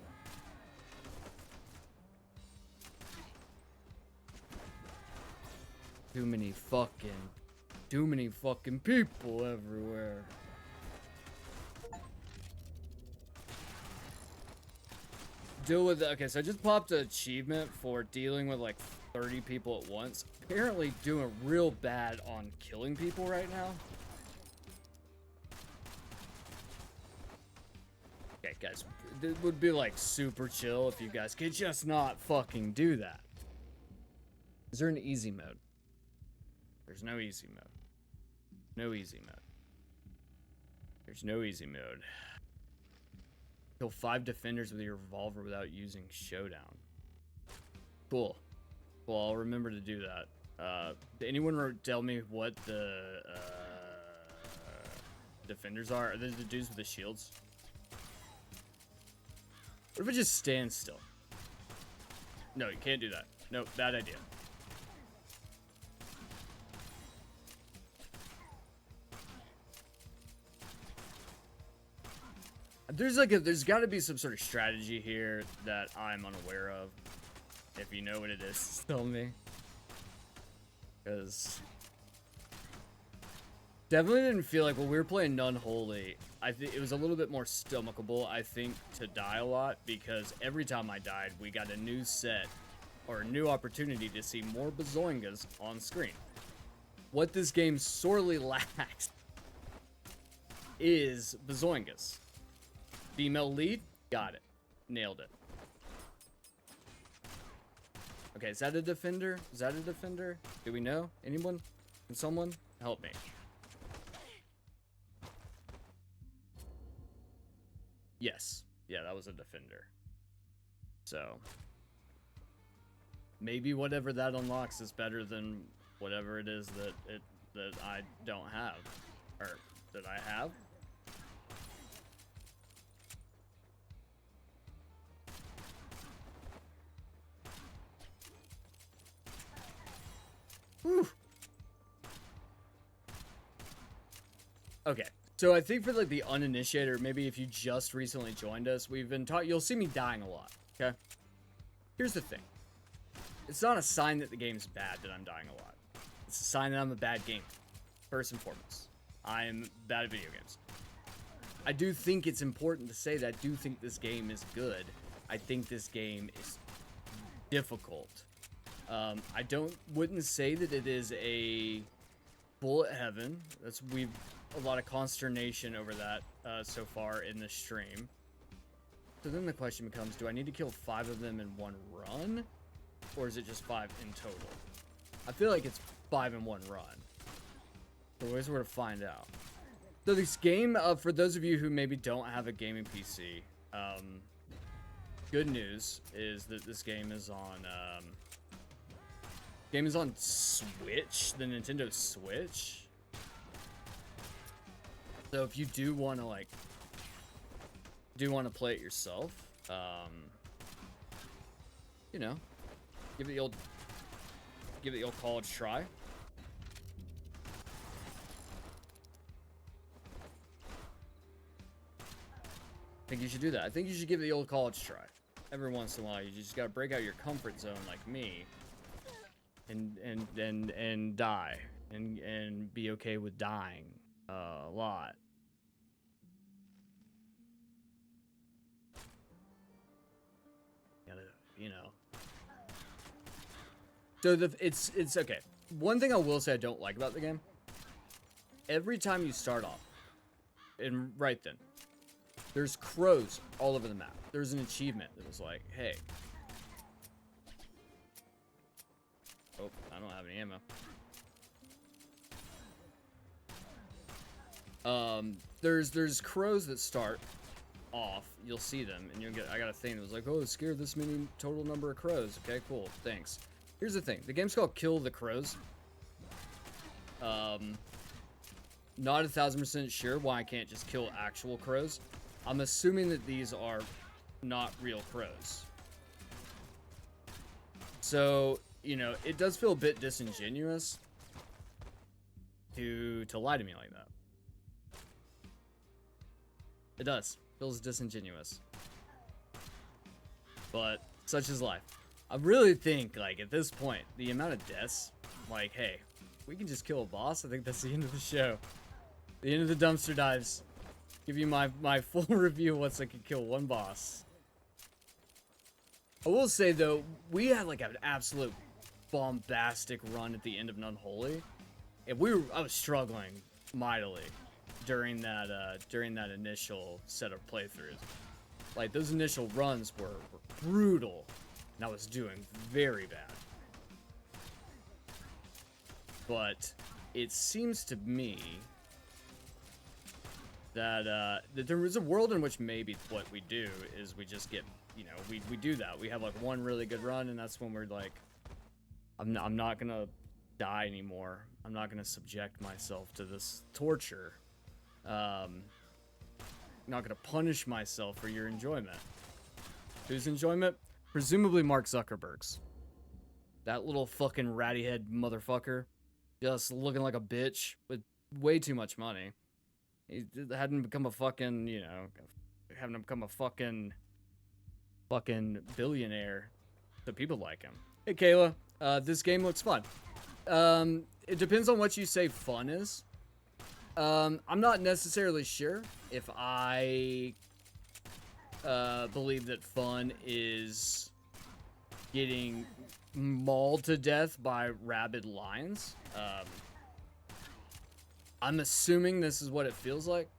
Too many fucking people everywhere. Deal with that. Okay, so I just popped an achievement for dealing with like 30 people at once. Apparently doing real bad on killing people right now. Okay, guys, it would be like super chill if you guys could just not fucking do that. Is there an easy mode? There's no easy mode. No easy mode. There's no easy mode. Kill 5 defenders with your revolver without using showdown. Cool. Well, I'll remember to do that. Did anyone tell me what the defenders are? Are those the dudes with the shields? What if it just stands still? No, you can't do that. No, bad idea. There's got to be some sort of strategy here that I'm unaware of. If you know what it is, tell me. Because definitely didn't feel like when we were playing Unholy, I I think it was a little bit more stomachable, I think, to die a lot, because every time I died, we got a new set or a new opportunity to see more Bazoingas on screen. What this game sorely lacks is Bazoingas. Female lead, got it, nailed it. Okay, is that a defender? Is that a defender? Do we know? Anyone? Can someone help me? Yes. Yeah, that was a defender. So maybe whatever that unlocks is better than whatever it is that I don't have. Or that I have. Whew. Okay. So I think for like the uninitiated, or maybe if you just recently joined us, we've been taught, you'll see me dying a lot, okay? Here's the thing. It's not a sign that the game's bad that I'm dying a lot. It's a sign that I'm a bad gamer, first and foremost. I'm bad at video games. I do think it's important to say that I do think this game is good. I think this game is difficult. I wouldn't say that it is a bullet heaven. We've a lot of consternation over that so far in the stream. So then the question becomes, do I need to kill 5 of them in one run? Or is it just 5 in total? I feel like it's 5 in one run. So here's where to find out. So this game, for those of you who maybe don't have a gaming PC, good news is that this game is on Switch, the Nintendo Switch. So if you do want to play it yourself, you know, give it the old college try. I think you should do that. I think you should give it the old college try. Every once in a while, you just gotta break out your comfort zone like me, and die, and be okay with dying a lot. Gotta, you know. So it's okay. One thing I will say I don't like about the game. Every time you start off, and right then, there's crows all over the map. There's an achievement that was like, hey. Oh, I don't have any ammo. There's crows that start off. You'll see them, and I got a thing that was like, oh, scare this many total number of crows. Okay, cool, thanks. Here's the thing. The game's called Kill the Crows. Not 1,000% sure why I can't just kill actual crows. I'm assuming that these are not real crows. So, you know, it does feel a bit disingenuous to lie to me like that. It does. Feels disingenuous. But such is life. I really think, like, at this point, the amount of deaths, like, hey, we can just kill a boss. I think that's the end of the show. The end of the dumpster dives. Give you my full review once I can kill one boss. I will say, though, we had, like, an absolute bombastic run at the end of Unholy. And I was struggling mightily during that initial set of playthroughs. Like, those initial runs were brutal, and I was doing very bad. But it seems to me that there is a world in which maybe what we do is we just get, you know, we do that. We have like one really good run, and that's when we're like, I'm not gonna die anymore. I'm not gonna subject myself to this torture. I'm not gonna punish myself for your enjoyment. Whose enjoyment? Presumably Mark Zuckerberg's. That little fucking ratty head motherfucker, just looking like a bitch with way too much money. He hadn't become a fucking, you know, having become a fucking billionaire. So people like him. Hey Kayla, this game looks fun. It depends on what you say fun is. I'm not necessarily sure if I believe that fun is getting mauled to death by rabid lions. I'm assuming this is what it feels like.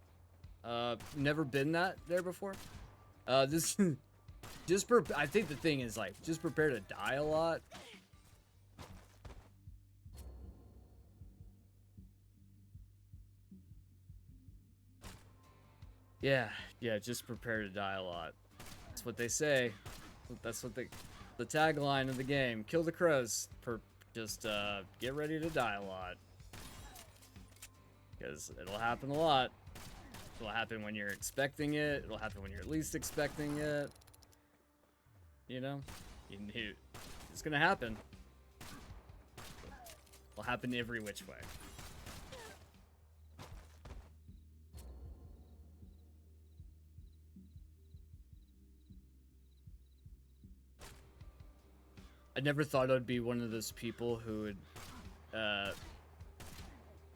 Never been there before. This I think the thing is like just prepare to die a lot. Yeah, just prepare to die a lot. That's what they say. That's what the tagline of the game. Kill the crows. Just get ready to die a lot. Because it'll happen a lot. It'll happen when you're expecting it. It'll happen when you're least expecting it. You know? It's gonna happen. It'll happen every which way. I never thought I'd be one of those people who would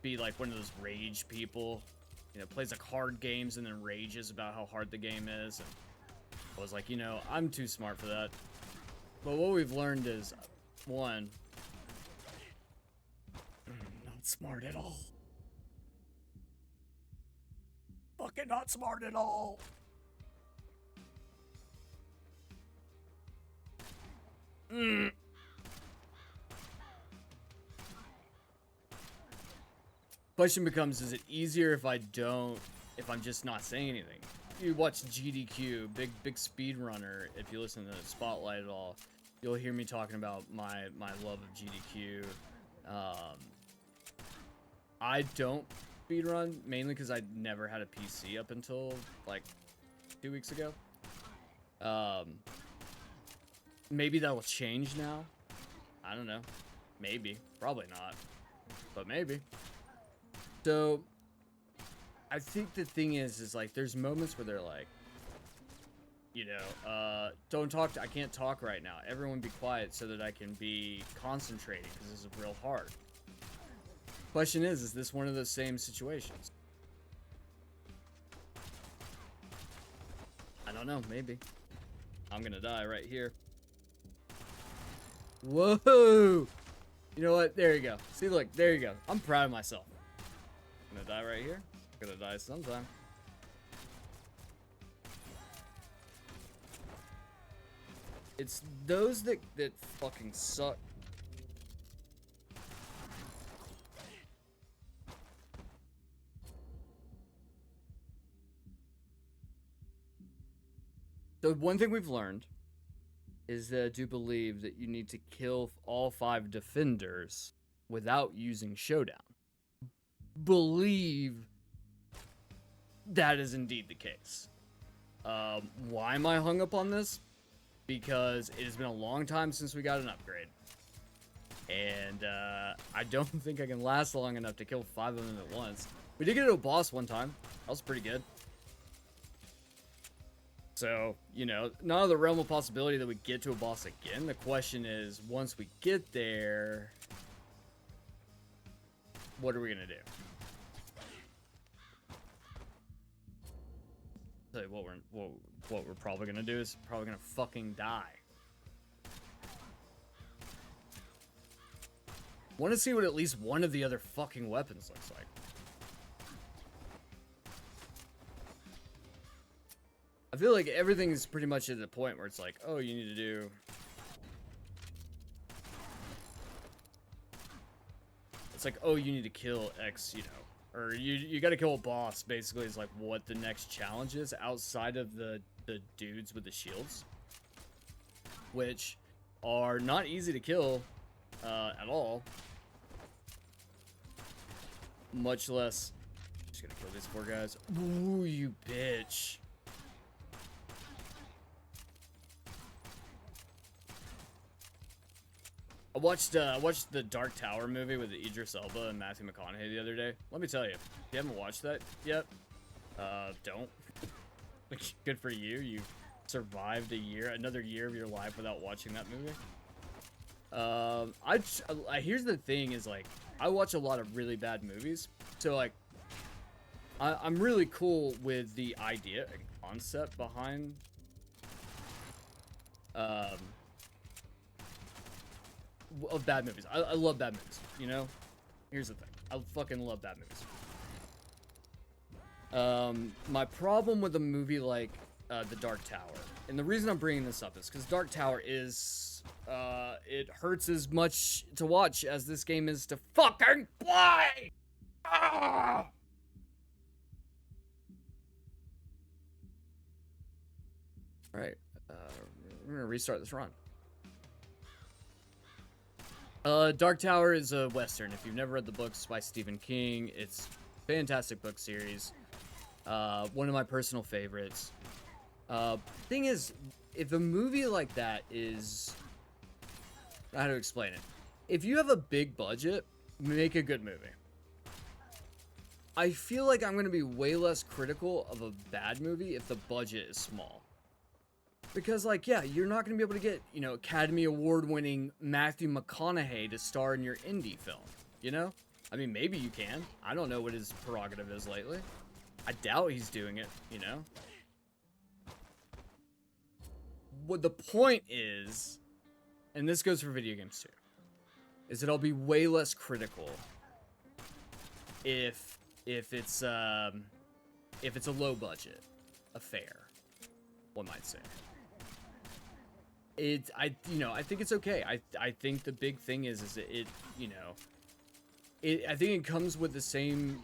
be like one of those rage people, you know, plays like hard games and then rages about how hard the game is. And I was like, you know, I'm too smart for that. But what we've learned is, one, not smart at all. Fucking not smart at all. Question becomes, is it easier if I'm just not saying anything? You watch GDQ, big speedrunner. If you listen to Spotlight at all, you'll hear me talking about my love of GDQ. I don't speedrun, mainly because I never had a PC up until, like, 2 weeks ago. Maybe that'll change now. I don't know. Maybe. Probably not. But maybe. So, I think the thing is like, there's moments where they're like, you know, don't talk, I can't talk right now. Everyone be quiet so that I can be concentrating, because this is real hard. Question is this one of those same situations? I don't know, maybe. I'm gonna die right here. Whoa! You know what? There you go. See, look, there you go. I'm proud of myself. I'm gonna die right here. I'm gonna die sometime. It's those that fucking suck. So one thing we've learned is that I do believe that you need to kill all 5 defenders without using showdown. Believe that is indeed the case. Why am I hung up on this? Because it has been a long time since we got an upgrade. And I don't think I can last long enough to kill 5 of them at once. We did get to a boss one time. That was pretty good. So, you know, not out of the realm of possibility that we get to a boss again. The question is, once we get there, what are we gonna do? Tell you what we're probably gonna do is probably gonna fucking die. Want to see what at least one of the other fucking weapons looks like. I feel like everything is pretty much at the point where it's like, oh, you need to do... It's like, oh, you need to kill X, you know. Or you gotta kill a boss, basically, is like what the next challenge is outside of the dudes with the shields. Which are not easy to kill at all. Much less... Just gonna kill these 4 guys. Ooh, you bitch. I watched the Dark Tower movie with Idris Elba and Matthew McConaughey the other day. Let me tell you, if you haven't watched that yet, don't. Good for you. You survived another year of your life without watching that movie. Here's the thing is, like, I watch a lot of really bad movies. So, like, I'm really cool with the idea and concept behind um, of bad movies. I love bad movies, you know? Here's the thing. I fucking love bad movies. My problem with a movie like The Dark Tower, and the reason I'm bringing this up is because Dark Tower is, it hurts as much to watch as this game is to fucking play! Ah! Alright, we're gonna restart this run. Dark Tower is a Western. If you've never read the books by Stephen King, it's a fantastic book series. One of my personal favorites. Thing is, if a movie like that is... how to explain it? If you have a big budget, make a good movie. I feel like I'm going to be way less critical of a bad movie if the budget is small. Because, like, yeah, you're not going to be able to get, you know, Academy Award-winning Matthew McConaughey to star in your indie film, you know? I mean, maybe you can. I don't know what his prerogative is lately. I doubt he's doing it, you know? What the point is, and this goes for video games too, is that I'll be way less critical if it's a low budget affair, one might say. I think it's okay. I think the big thing is it you know, I think it comes with the same,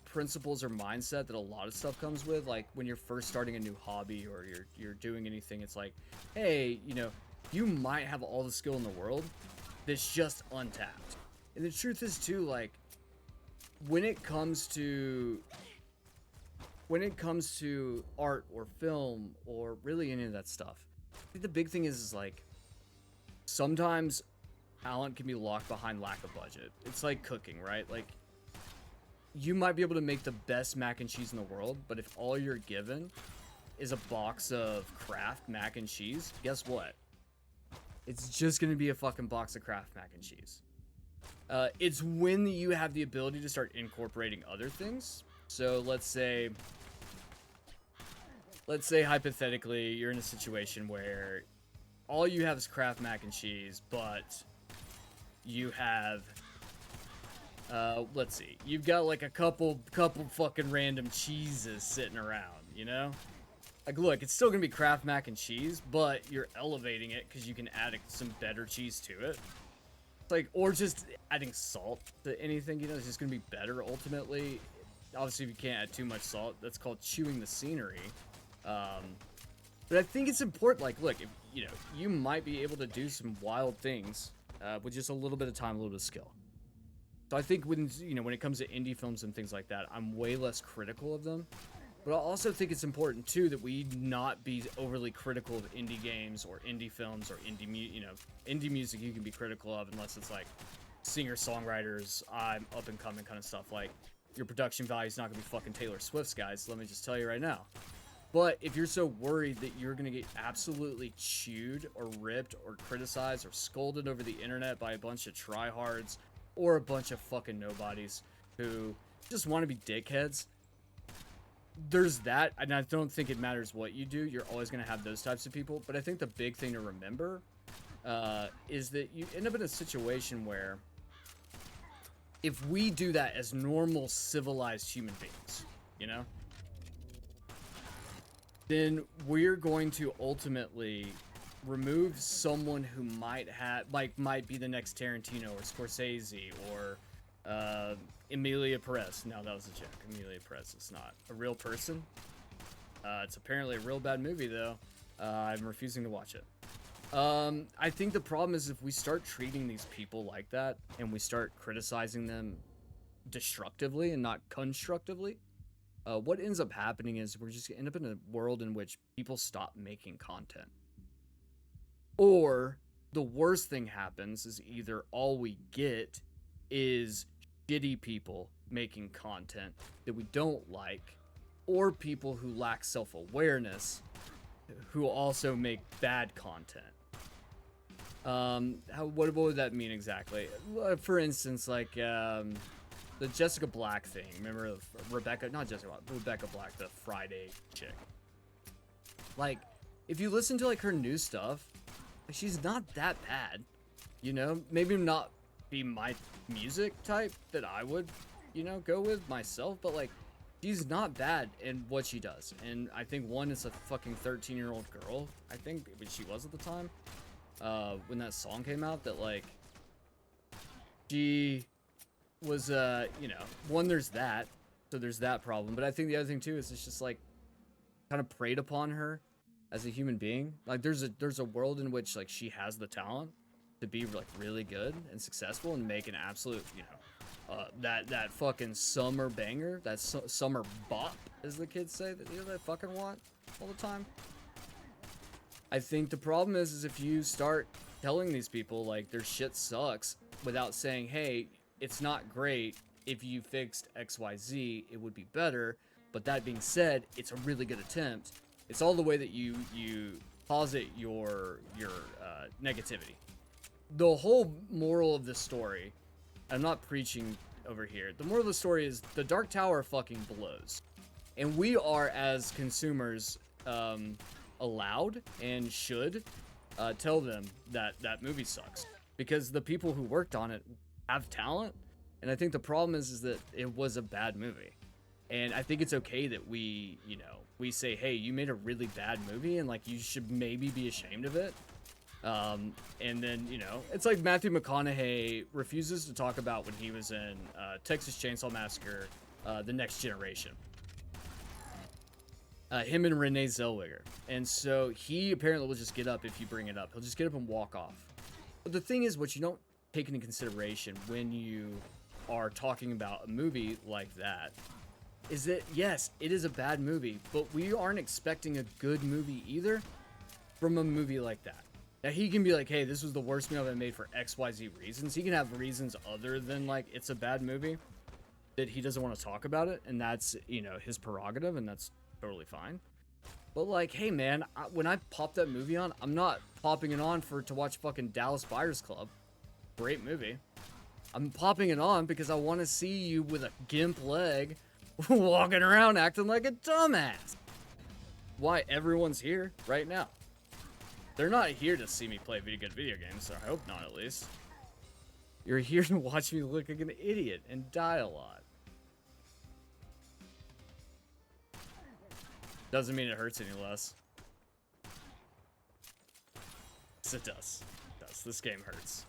principles or mindset that a lot of stuff comes with. Like when you're first starting a new hobby or you're doing anything, it's like, hey, you know, you might have all the skill in the world that's just untapped. And the truth is too, like, when it comes to art or film or really any of that stuff, I think the big thing is like, sometimes talent can be locked behind lack of budget. It's like cooking, right? Like, you might be able to make the best mac and cheese in the world, but if all you're given is a box of Kraft mac and cheese, guess what? It's just gonna be a fucking box of Kraft mac and cheese. It's when you have the ability to start incorporating other things. So let's say hypothetically you're in a situation where all you have is Kraft mac and cheese, but you have, let's see, you've got like a couple fucking random cheeses sitting around, you know? Like, look, it's still gonna be Kraft mac and cheese, but you're elevating it because you can add some better cheese to it. Like, or just adding salt to anything, you know, it's just gonna be better ultimately. Obviously, if you can't add too much salt, that's called chewing the scenery. But I think it's important, like, look, if, you know, you might be able to do some wild things with just a little bit of time, a little bit of skill. So I think when it comes to indie films and things like that, I'm way less critical of them. But I also think it's important too that we not be overly critical of indie games or indie films or indie music. You can be critical of unless it's like singer-songwriters, I'm up and coming kind of stuff. Like, your production value is not gonna be fucking Taylor Swift's, guys. Let me just tell you right now. But if you're so worried that you're gonna get absolutely chewed or ripped or criticized or scolded over the internet by a bunch of tryhards or a bunch of fucking nobodies who just want to be dickheads, there's that. And I don't think it matters what you do, you're always gonna have those types of people. But I think the big thing to remember is that you end up in a situation where if we do that as normal civilized human beings, you know, then we're going to ultimately remove someone who might be the next Tarantino or Scorsese or Emilia Perez. No, that was a joke. Emilia Perez is not a real person. It's apparently a real bad movie though. I'm refusing to watch it. I think the problem is if we start treating these people like that and we start criticizing them destructively and not constructively, what ends up happening is we're just gonna end up in a world in which people stop making content. Or the worst thing happens is either all we get is shitty people making content that we don't like, or people who lack self-awareness who also make bad content. What would that mean exactly? For instance, like, The Jessica Black thing. Remember Rebecca? Not Jessica Black. Rebecca Black, the Friday chick. Like, if you listen to like her new stuff, like, she's not that bad. You know, maybe not be my music type that I would, you know, go with myself, but like, she's not bad in what she does. And I think one is a fucking 13-year-old girl. I think she was at the time, when that song came out. That like, she was, you know, one, there's that, so there's that problem. But I think the other thing too is it's just like, kind of preyed upon her as a human being. Like, there's a world in which like she has the talent to be like really good and successful and make an absolute, you know, that fucking summer banger, that summer bop, as the kids say, that, you know, they fucking want all the time. I think the problem is if you start telling these people like their shit sucks without saying, hey, it's not great, if you fixed XYZ, it would be better. But that being said, it's a really good attempt. It's all the way that you posit your negativity. The whole moral of this story, I'm not preaching over here. The moral of the story is the Dark Tower fucking blows. And we are, as consumers, allowed and should tell them that that movie sucks. Because the people who worked on it have talent. And I think the problem is that it was a bad movie. And I think it's okay that we, you know, we say, hey, you made a really bad movie and like you should maybe be ashamed of it. And then, you know, it's like Matthew McConaughey refuses to talk about when he was in Texas Chainsaw Massacre, The Next Generation. Him and Renee Zellweger. And so he apparently will just get up if you bring it up. He'll just get up and walk off. But the thing is, what you don't take into consideration when you are talking about a movie like that is that, yes, it is a bad movie, but we aren't expecting a good movie either from a movie like that. Now, he can be like, hey, this was the worst movie I've made for XYZ reasons. He can have reasons other than, like, it's a bad movie that he doesn't want to talk about it, and that's, you know, his prerogative, and that's totally fine. But, like, hey, man, when I pop that movie on, I'm not popping it on to watch fucking Dallas Buyers Club. Great movie. I'm popping it on because I want to see you with a gimp leg walking around acting like a dumbass. Why everyone's here right now. They're not here to see me play good video games, so I hope not, at least. You're here to watch me look like an idiot and die a lot. Doesn't mean it hurts any less. Yes, it does. It does. This game hurts.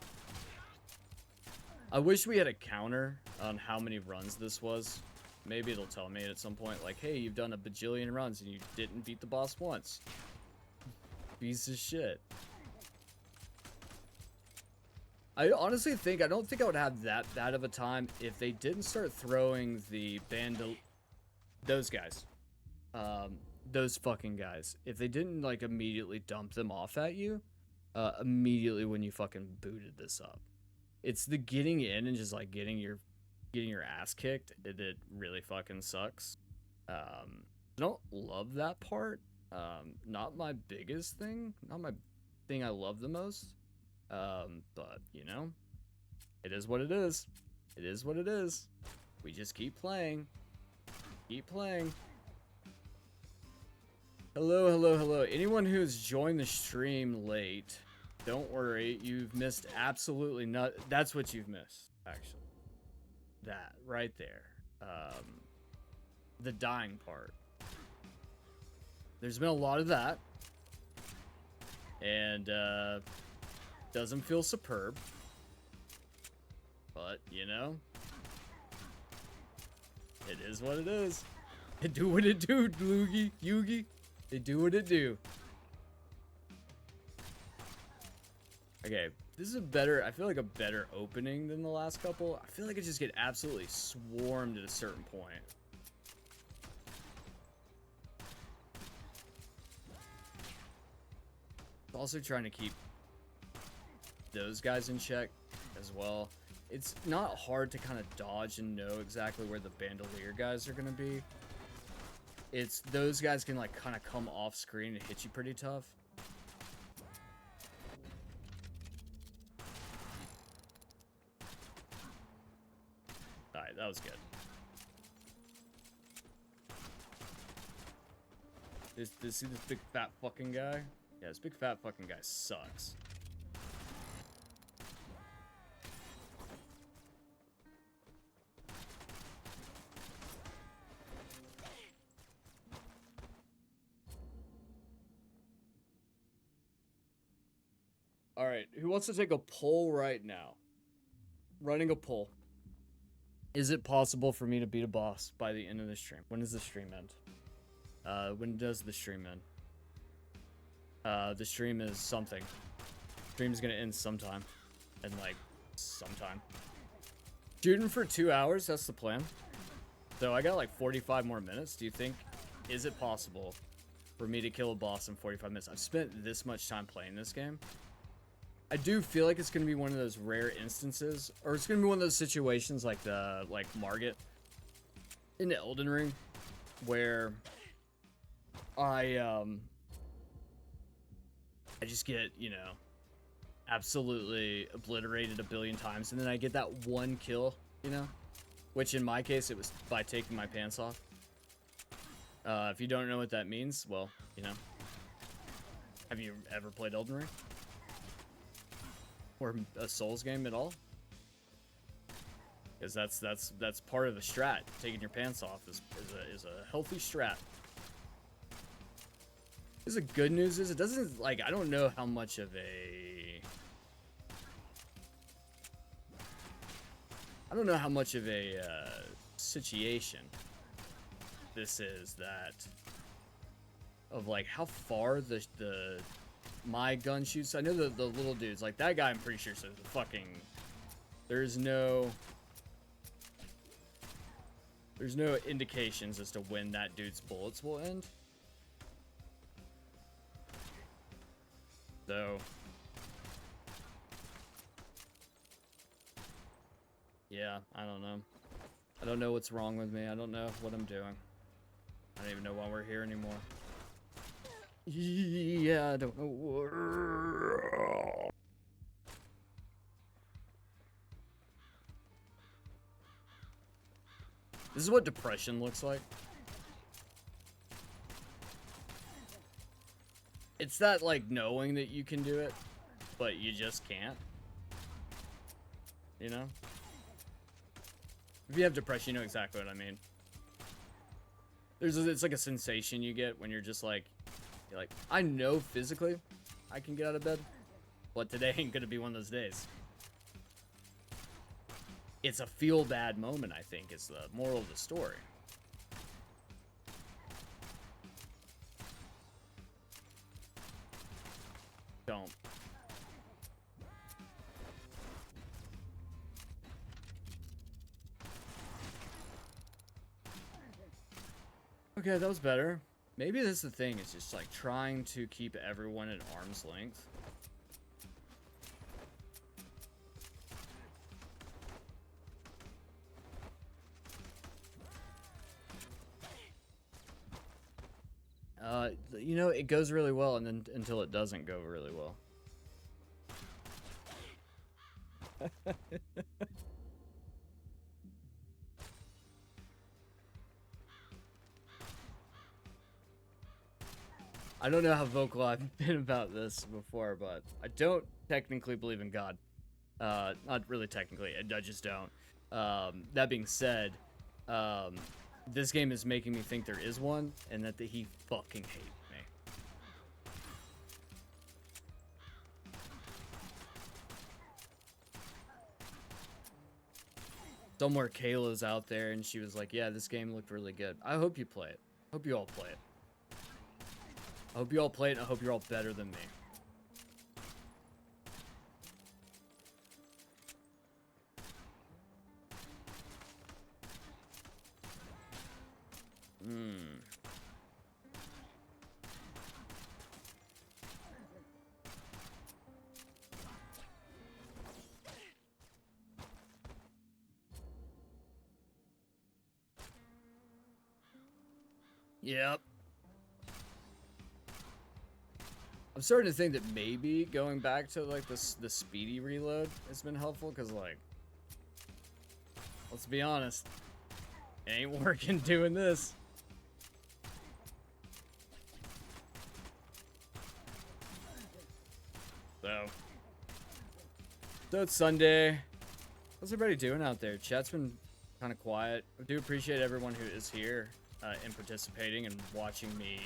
I wish we had a counter on how many runs this was. Maybe it'll tell me at some point, like, hey, you've done a bajillion runs and you didn't beat the boss once. Piece of shit. I honestly think, I don't think I would have that bad of a time if they didn't start throwing the those guys. Those fucking guys. If they didn't, like, immediately dump them off at you, immediately when you fucking booted this up. It's the getting in and just, like, getting your ass kicked that really fucking sucks. I don't love that part. Not my biggest thing, not my thing I love the most. But you know, it is what it is. It is what it is. We just keep playing. Keep playing. Hello, hello, hello. Anyone who's joined the stream late, don't worry. You've missed absolutely not. That's what you've missed, actually. That right there. The dying part. There's been a lot of that. And, doesn't feel superb. But, you know, it is what it is. It do what it do, Yugi. It do what it do. Okay, this is I feel like a better opening than the last couple. I feel like I just get absolutely swarmed at a certain point. Also trying to keep those guys in check as well. It's not hard to kind of dodge and know exactly where the bandolier guys are going to be. It's those guys can like kind of come off screen and hit you pretty tough. Alright, that was good. See this big fat fucking guy? Yeah, this big fat fucking guy sucks. Alright, who wants to take a poll right now? Running a poll. Is it possible for me to beat a boss by the end of the stream? When does the stream end? When does the stream end? The stream is something. Stream's gonna end sometime. And like, sometime. Shooting for 2 hours, that's the plan. So I got like 45 more minutes. Do you think, is it possible for me to kill a boss in 45 minutes? I've spent this much time playing this game. I do feel like it's gonna be one of those rare instances, or it's gonna be one of those situations like Margit in the Elden Ring, where I just get, you know, absolutely obliterated a billion times, and then I get that one kill, you know, which in my case it was by taking my pants off. If you don't know what that means, well, you know, have you ever played Elden Ring? Or a Souls game at all? Because that's part of the strat. Taking your pants off is a healthy strat. The good news is it doesn't, like, I don't know how much of a situation this is, that of like how far my gun shoots. I know the little dudes, like that guy, I'm pretty sure says fucking there's no indications as to when that dude's bullets will end. So yeah, I don't know. I don't know what's wrong with me. I don't know what I'm doing. I don't even know why we're here anymore. Yeah, I don't know. This is what depression looks like. It's that, like, knowing that you can do it, but you just can't. You know? If you have depression, you know exactly what I mean. It's like a sensation you get when you're just like, I know physically I can get out of bed, but today ain't gonna be one of those days. It's a feel bad moment, I think, is the moral of the story. Don't. Okay, that was better. Maybe that's the thing, it's just like trying to keep everyone at arm's length. You know, it goes really well, and then until it doesn't go really well. I don't know how vocal I've been about this before, but I don't technically believe in God. Not really technically, I just don't. That being said, this game is making me think there is one, and that he fucking hates me. Somewhere Kayla's out there, and she was like, yeah, this game looked really good. I hope you play it. I hope you all play it. I hope you all play it, and I hope you're all better than me. Yep. I'm starting to think that maybe going back to like the speedy reload has been helpful, because like Let's be honest. It ain't working doing this. So it's Sunday. How's everybody doing out there? Chat's been kind of quiet. I do appreciate everyone who is here and participating and watching me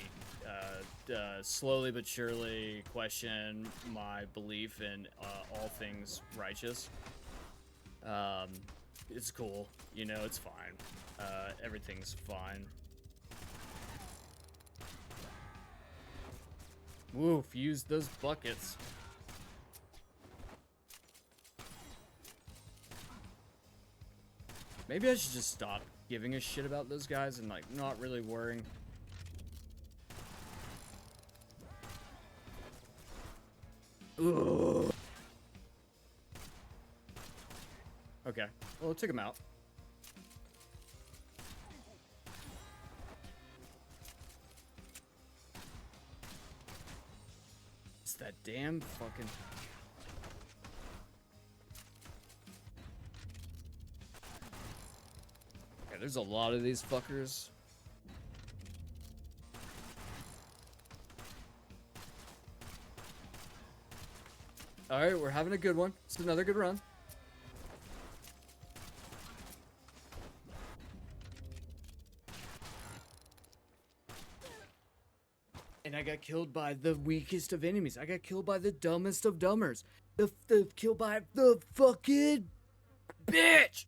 slowly but surely question my belief in all things righteous. It's cool. You know, it's fine. Everything's fine. Woof, use those buckets. Maybe I should just stop giving a shit about those guys and, like, not really worrying. Ugh. Okay, well, it took him out. It's that damn fucking... Okay, there's a lot of these fuckers. Alright, we're having a good one. It's another good run. And I got killed by the weakest of enemies. I got killed by the dumbest of dumbers. The killed by the fucking bitch!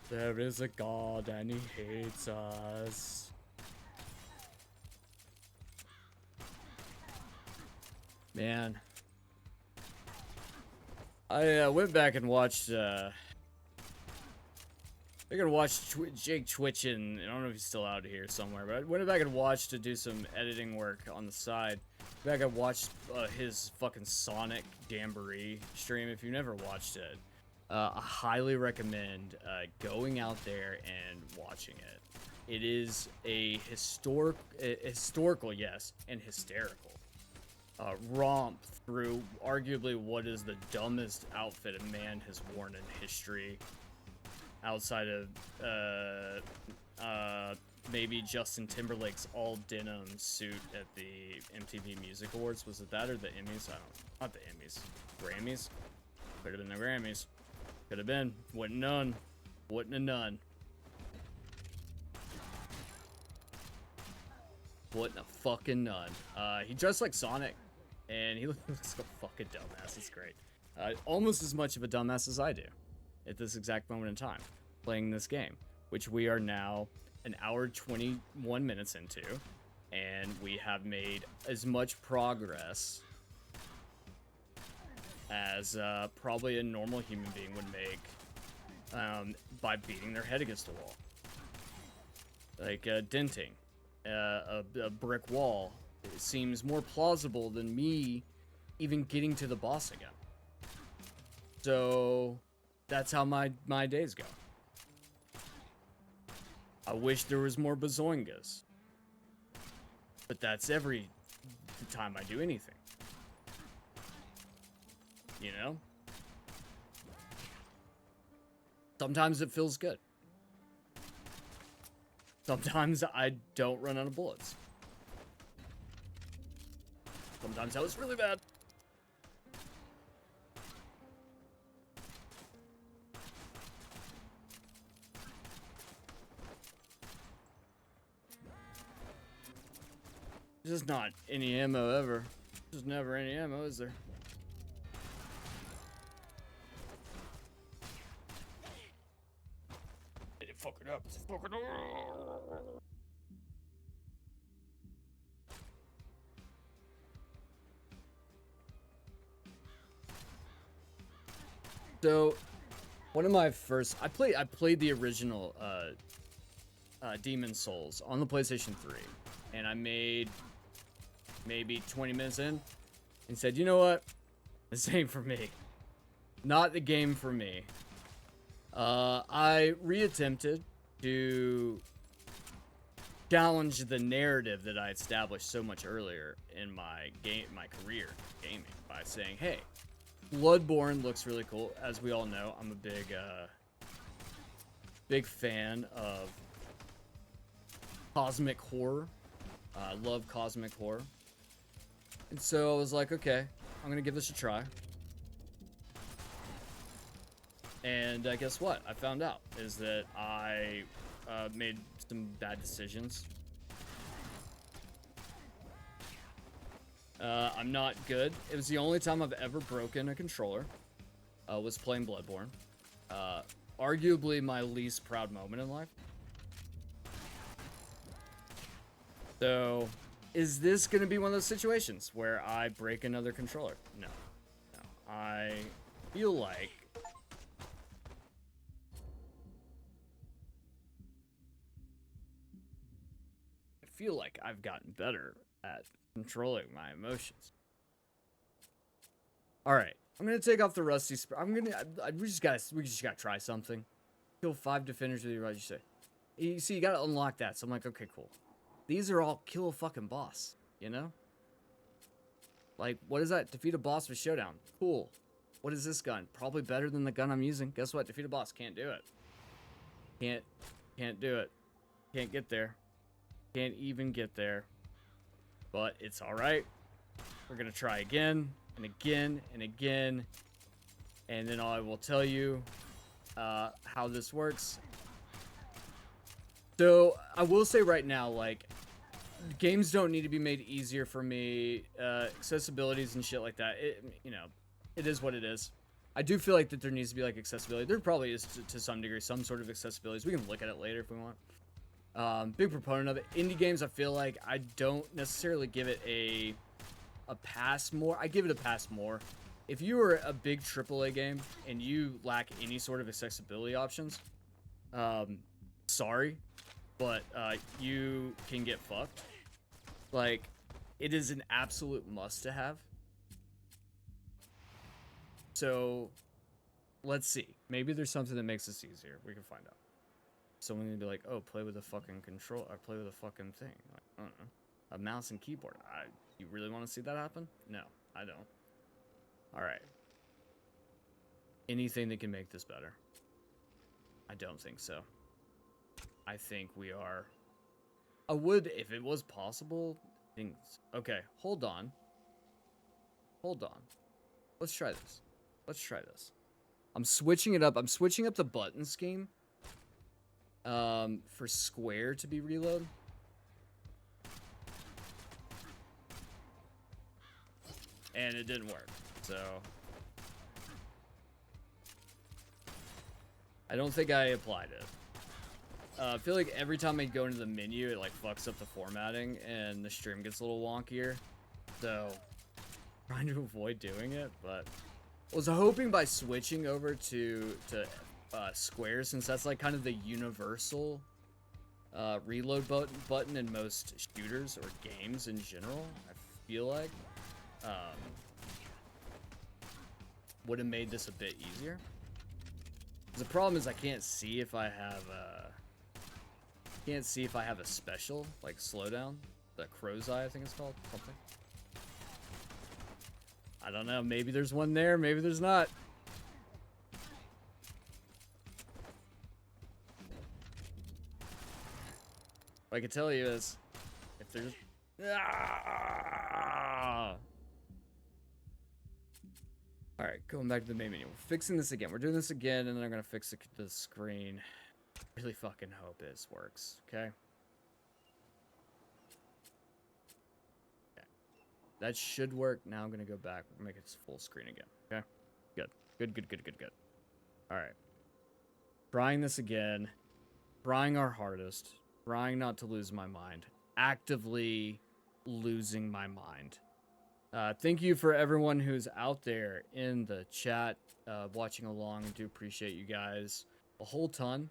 There is a God and he hates us. Man. I went back and watched, I could watch Jake Twitchin. I don't know if he's still out here somewhere, but I went back and watched to do some editing work on the side. Back I watched his fucking Sonic Jamboree stream. If you've never watched it, I highly recommend going out there and watching it. It is a historical, yes, and hysterical romp through arguably what is the dumbest outfit a man has worn in history. Outside of maybe Justin Timberlake's all denim suit at the MTV Music Awards. Was it that or the Emmys? I don't know. Not the Emmys. Grammys? Could have been the Grammys. Could have been. Wouldn't none. Wouldn't have none. Wouldn't a fucking none. He dressed like Sonic, and he looks like a fucking dumbass. It's great. Almost as much of a dumbass as I do at this exact moment in time, playing this game, which we are now an hour 21 minutes into, and we have made as much progress as probably a normal human being would make by beating their head against the wall. Like denting a brick wall. It seems more plausible than me even getting to the boss again. So that's how my days go. I wish there was more bazoingas. But that's every time I do anything. You know? Sometimes it feels good. Sometimes I don't run out of bullets. Sometimes that was really bad. There's just not any ammo ever. There's never any ammo, is there? Fuck it up. Fuck it up. So, one of my first, I played the original Demon Souls on the PlayStation 3, and I made maybe 20 minutes in and said, you know what, this ain't for me. Not the game for me. I reattempted to challenge the narrative that I established so much earlier in my career gaming by saying, hey, Bloodborne looks really cool. As we all know, I'm a big fan of cosmic horror. I love cosmic horror. And so I was like, okay, I'm gonna give this a try. And guess what? I found out is that I made some bad decisions. I'm not good. It was the only time I've ever broken a controller. Was playing Bloodborne. Arguably my least proud moment in life. So, is this going to be one of those situations where I break another controller? No. No. I feel like I've gotten better at controlling my emotions. All right, I'm gonna take off the rusty. We just gotta try something. Kill 5 defenders with your right. You say. You see, you gotta unlock that. So I'm like, okay, cool. These are all kill a fucking boss. You know. Like, what is that? Defeat a boss with showdown. Cool. What is this gun? Probably better than the gun I'm using. Guess what? Defeat a boss. Can't do it. Can't do it. Can't get there. Can't even get there. But it's alright. We're gonna try again, and again, and again. And then I will tell you how this works. So, I will say right now, like, games don't need to be made easier for me. Accessibilities and shit like that. It is what it is. I do feel like that there needs to be, like, accessibility. There probably is, to some degree, some sort of accessibility. We can look at it later if we want. Big proponent of it. Indie games, I feel like I don't necessarily give it a pass more. I give it a pass more. If you are a big AAA game and you lack any sort of accessibility options, sorry, but you can get fucked. Like, it is an absolute must to have. So, let's see. Maybe there's something that makes this easier. We can find out. Someone can be like, oh, play with a fucking control, or play with a fucking thing. Like, I don't know. A mouse and keyboard. You really want to see that happen? No, I don't. Alright. Anything that can make this better? I don't think so. I think we are... I would, if it was possible, things... Okay, hold on. Hold on. Let's try this. Let's try this. I'm switching it up. I'm switching up the button scheme. For square to be reload. And it didn't work, so I don't think I applied it. I feel like every time I go into the menu, it like fucks up the formatting and the stream gets a little wonkier. So, trying to avoid doing it, but I was hoping by switching over to square, since that's like kind of the universal reload button in most shooters or games in general, I feel like would have made this a bit easier. The problem is I can't see if I have a special like slowdown, the crow's eye I think it's called, something. I don't know, maybe there's one there, maybe there's not. What I can tell you is, if there's... Alright, going back to the main menu. We're fixing this again. We're doing this again, and then I'm going to fix the screen. Really fucking hope this works, okay? Okay. That should work. Now I'm going to go back and make it full screen again, okay? Good. Good. Alright. Trying this again. Trying our hardest. Trying not to lose my mind. Actively losing my mind. Thank you for everyone who's out there in the chat watching along. I do appreciate you guys a whole ton.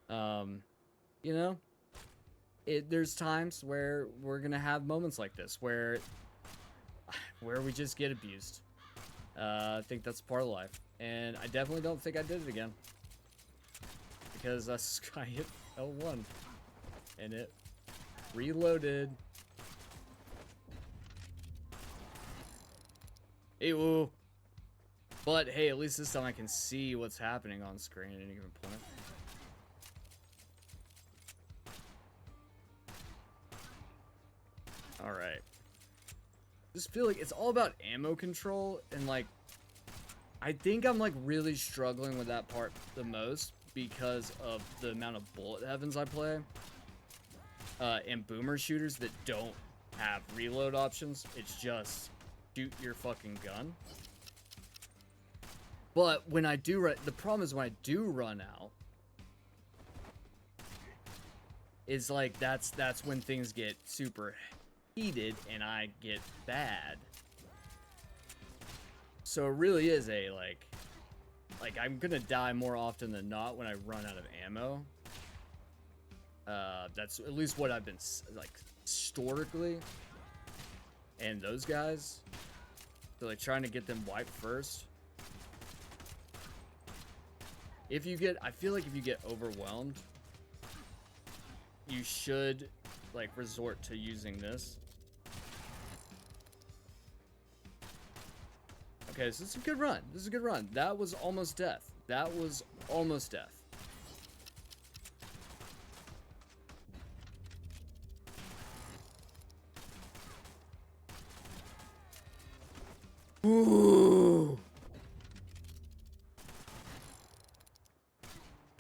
You know, there's times where we're gonna have moments like this where we just get abused. I think that's part of life, and I definitely don't think I did it again because I hit L1 and it Reloaded. Ew. But hey, at least this time I can see what's happening on screen at any given point. Alright. Just feel like it's all about ammo control, and like I think I'm like really struggling with that part the most because of the amount of bullet heavens I play. And boomer shooters that don't have reload options. It's just shoot your fucking gun. But when I do run, the problem is when I do run out, is like that's when things get super heated and I get bad. So it really is a like I'm gonna die more often than not when I run out of ammo. That's at least what I've been like historically. And those guys, so like trying to get them wiped first. If you get, I feel like if you get overwhelmed, you should like resort to using this. Okay, so this is a good run. This is a good run. That was almost death. That was almost death. Ooh.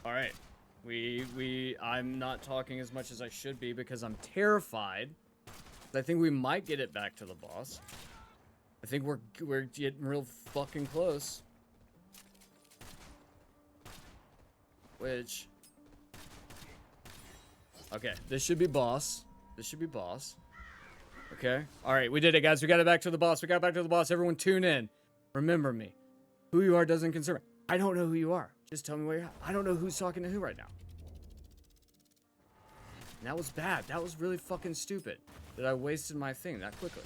All right. I'm not talking as much as I should be because I'm terrified. I think we might get it back to the boss. I think we're getting real fucking close. Which, okay, this should be boss. This should be boss. Okay. All right, we did it, guys. We got it back to the boss. We got it back to the boss. Everyone tune in. Remember me. Who you are doesn't concern me. I don't know who you are. Just tell me where you're at. I don't know who's talking to who right now. And that was bad. That was really fucking stupid that I wasted my thing that quickly.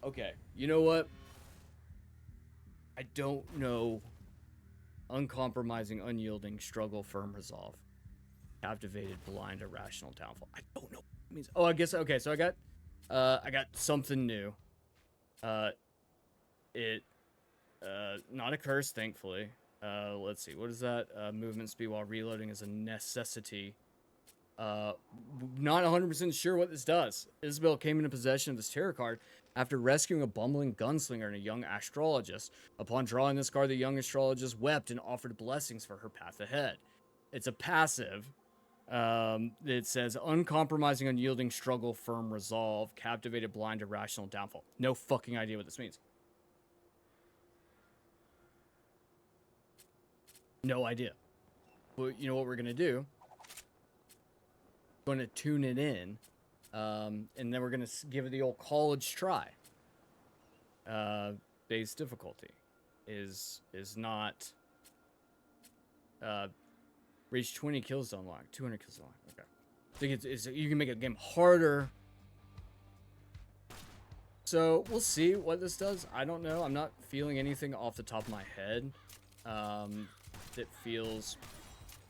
Okay, you know what? I don't know. Uncompromising, unyielding, struggle, firm resolve. Captivated, blind, irrational, downfall. I don't know what it means. Oh, I guess, okay, so I got something new. Not a curse, thankfully. Let's see, what is that? Movement speed while reloading is a necessity. Not 100% sure what this does. Isabel came into possession of this tarot card after rescuing a bumbling gunslinger and a young astrologist. Upon drawing this card, the young astrologist wept and offered blessings for her path ahead. It's a passive. It says uncompromising, unyielding, struggle, firm resolve, captivated, blind, irrational, downfall. No fucking idea what this means. No idea. But you know what we're gonna do? Going to tune it in, and then we're gonna give it the old college try. Base difficulty is not reach 20 kills to unlock, 200 kills to unlock. Okay, I think it's you can make a game harder. So we'll see what this does. I don't know. I'm not feeling anything off the top of my head that feels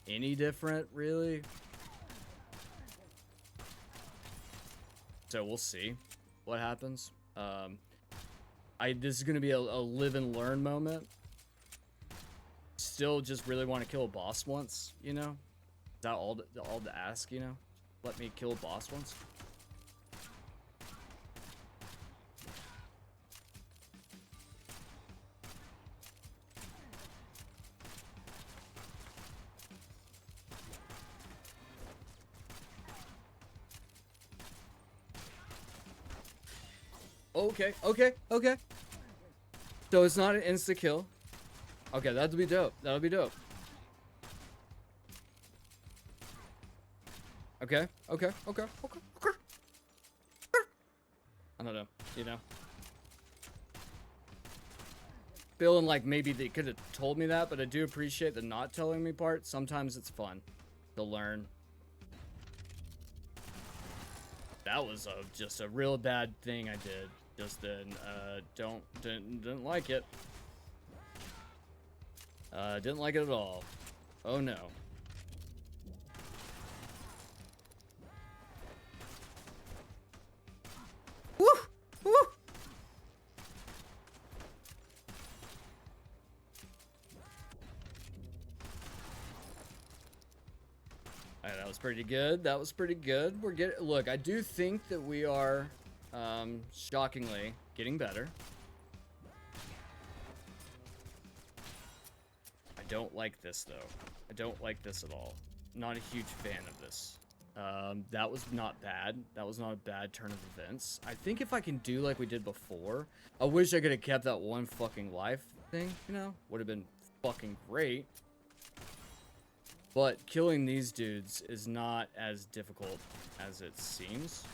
any different, really. So we'll see what happens. This is gonna be a live and learn moment. Still, just really want to kill a boss once, you know. Is that all to ask, you know? Let me kill a boss once. Okay. So it's not an insta kill. Okay, that'll be dope. That'll be dope. Okay. I don't know, you know. Feeling like maybe they could have told me that, but I do appreciate the not telling me part. Sometimes it's fun to learn. That was just a real bad thing I did. Just then, didn't like it. Didn't like it at all. Oh no. That was pretty good. That was pretty good. We're getting... Look, I do think that we are, shockingly, getting better. I don't like this, though. I don't like this at all. Not a huge fan of this. That was not bad. That was not a bad turn of events. I think if I can do like we did before, I wish I could have kept that one fucking life thing, you know? Would have been fucking great. But killing these dudes is not as difficult as it seems.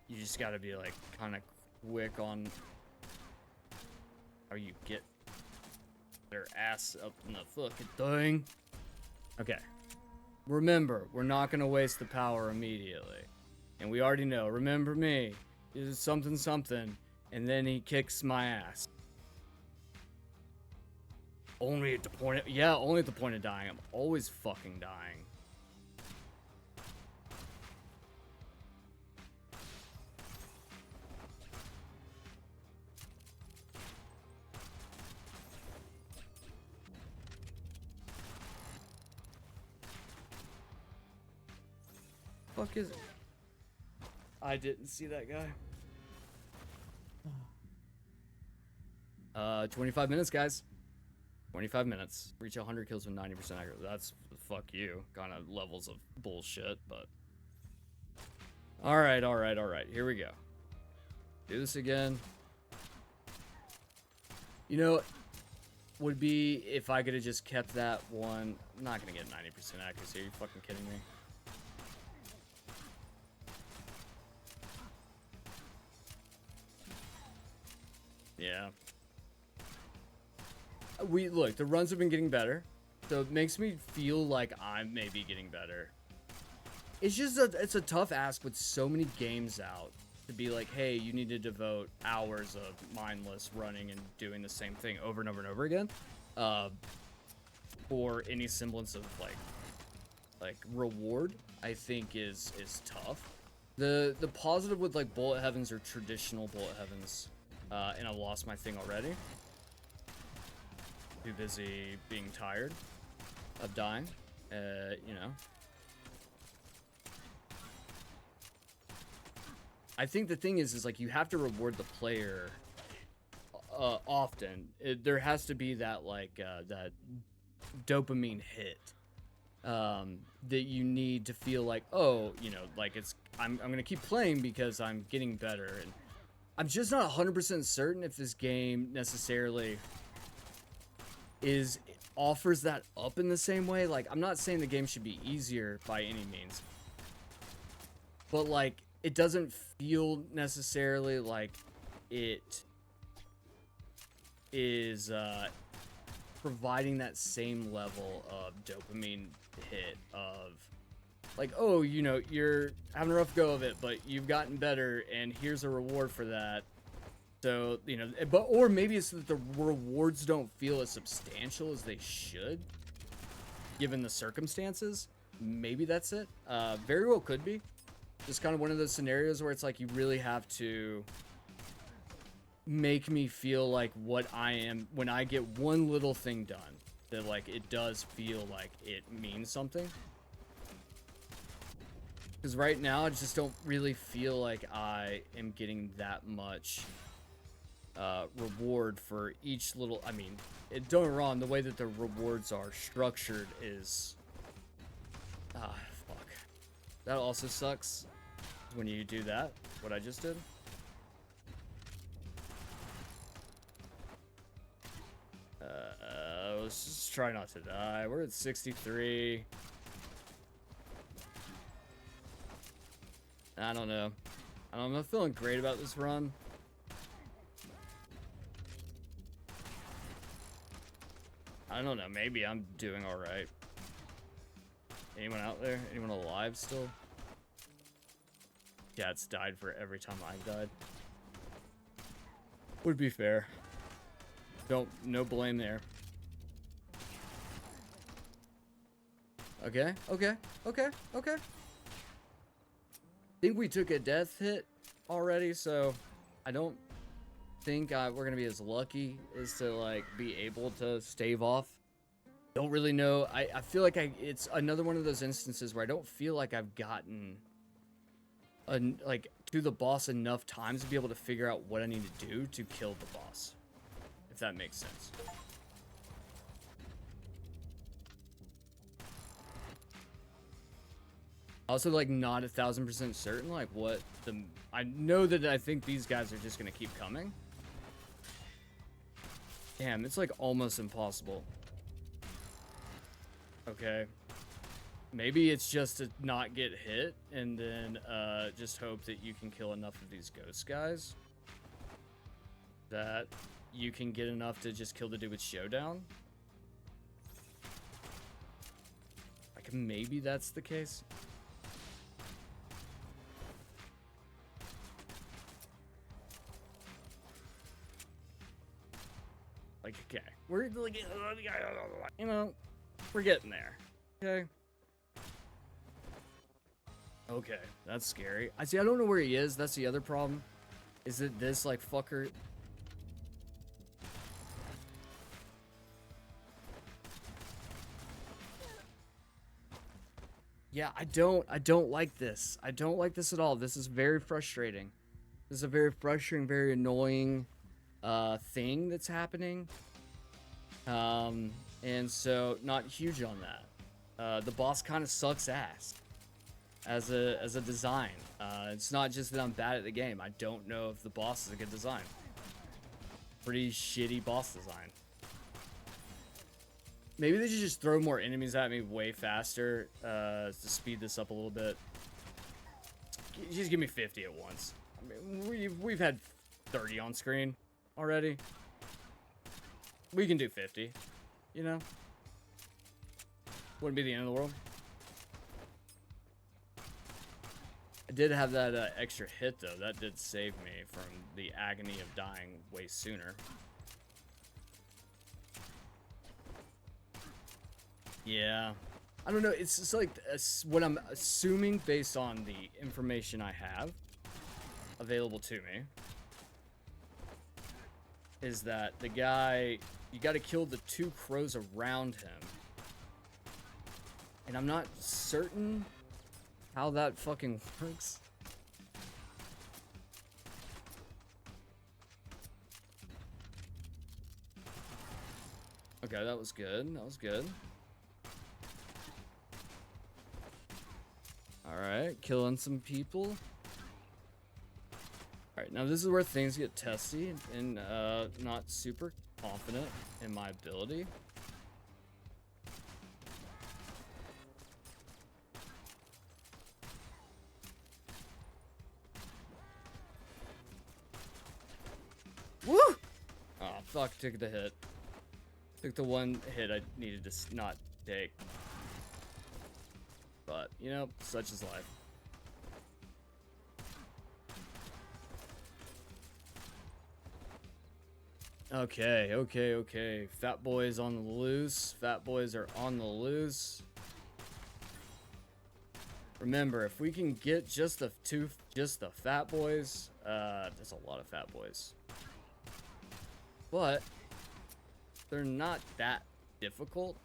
You just gotta be like kind of quick on how you get their ass up in the fucking thing. Okay. Remember, we're not gonna waste the power immediately. And we already know, remember me, is something something, and then he kicks my ass. Only at the point of, yeah, only at the point of dying. I'm always fucking dying. Fuck is it? I didn't see that guy. 25 minutes, guys. 25 minutes. Reach 100 kills with 90% accuracy. That's fuck you. Kind of levels of bullshit, but. Alright, alright, alright. Here we go. Do this again. You know, would be if I could have just kept that one. I'm not gonna get 90% accuracy. Are you fucking kidding me? Yeah. Look, the runs have been getting better, so it makes me feel like I'm maybe getting better. It's just it's a tough ask with so many games out to be like, hey, you need to devote hours of mindless running and doing the same thing over and over and over again, for any semblance of like reward. I think is tough. The positive with like bullet heavens or traditional bullet heavens, and I lost my thing already. Too busy being tired of dying, you know. I think the thing is like you have to reward the player often. There has to be that like that dopamine hit that you need to feel like, oh, you know, like I'm gonna keep playing because I'm getting better. And I'm just not 100% certain if this game necessarily offers that up in the same way. Like, I'm not saying the game should be easier by any means, but like it doesn't feel necessarily like it is providing that same level of dopamine hit of like, oh, you know, you're having a rough go of it, but you've gotten better and here's a reward for that. So, you know, but, or maybe it's that the rewards don't feel as substantial as they should, given the circumstances. Maybe that's it. Very well could be. Just kind of one of those scenarios where it's like you really have to make me feel like what I am when I get one little thing done, that like it does feel like it means something. Because right now I just don't really feel like I am getting that much reward for each little. I mean, don't get me wrong, the way that the rewards are structured is fuck. That also sucks when you do that, what I just did. Let's just try not to die. We're at 63. I don't know. I'm not feeling great about this run. I don't know. Maybe I'm doing all right. Anyone out there? Anyone alive still? Yeah, it's died for every time I've died. Would be fair. No blame there. Okay. I think we took a death hit already, so I don't think we're gonna be as lucky as to like be able to stave off Don't really know. I feel like it's another one of those instances where I don't feel like I've gotten like to the boss enough times to be able to figure out what I need to do to kill the boss, if that makes sense. Also, like, not 1,000% certain, like, what the... I know that I think these guys are just gonna keep coming. Damn, it's, like, almost impossible. Okay. Maybe it's just to not get hit, and then, just hope that you can kill enough of these ghost guys that you can get enough to just kill the dude with Showdown. Like, maybe that's the case. Like, okay, we're like, you know, we're getting there. Okay. Okay, that's scary. I see. I don't know where he is. That's the other problem. Is it this like fucker? Yeah, I don't like this. I don't like this at all. This is very frustrating. This is a very frustrating, very annoying thing that's happening. And so not huge on that. The boss kind of sucks ass as a design. It's not just that I'm bad at the game. I don't know if the boss is a good design. Pretty shitty boss design. Maybe they should just throw more enemies at me way faster to speed this up a little bit. Just give me 50 at once. I mean, we've had 30 on screen already. We can do 50, you know? Wouldn't be the end of the world. I did have that extra hit, though. That did save me from the agony of dying way sooner. Yeah. I don't know. It's just like what I'm assuming based on the information I have available to me is that the guy, you got to kill the 2 crows around him. And I'm not certain how that fucking works. Okay, that was good. That was good. Alright, killing some people. Alright, now this is where things get testy and not super confident in my ability. Woo! Oh, fuck, took the hit. Took the one hit I needed to not take. But, you know, such is life. Okay, okay, okay. Fat boys on the loose. Fat boys are on the loose. Remember, if we can get just the fat boys, that's a lot of fat boys. But they're not that difficult.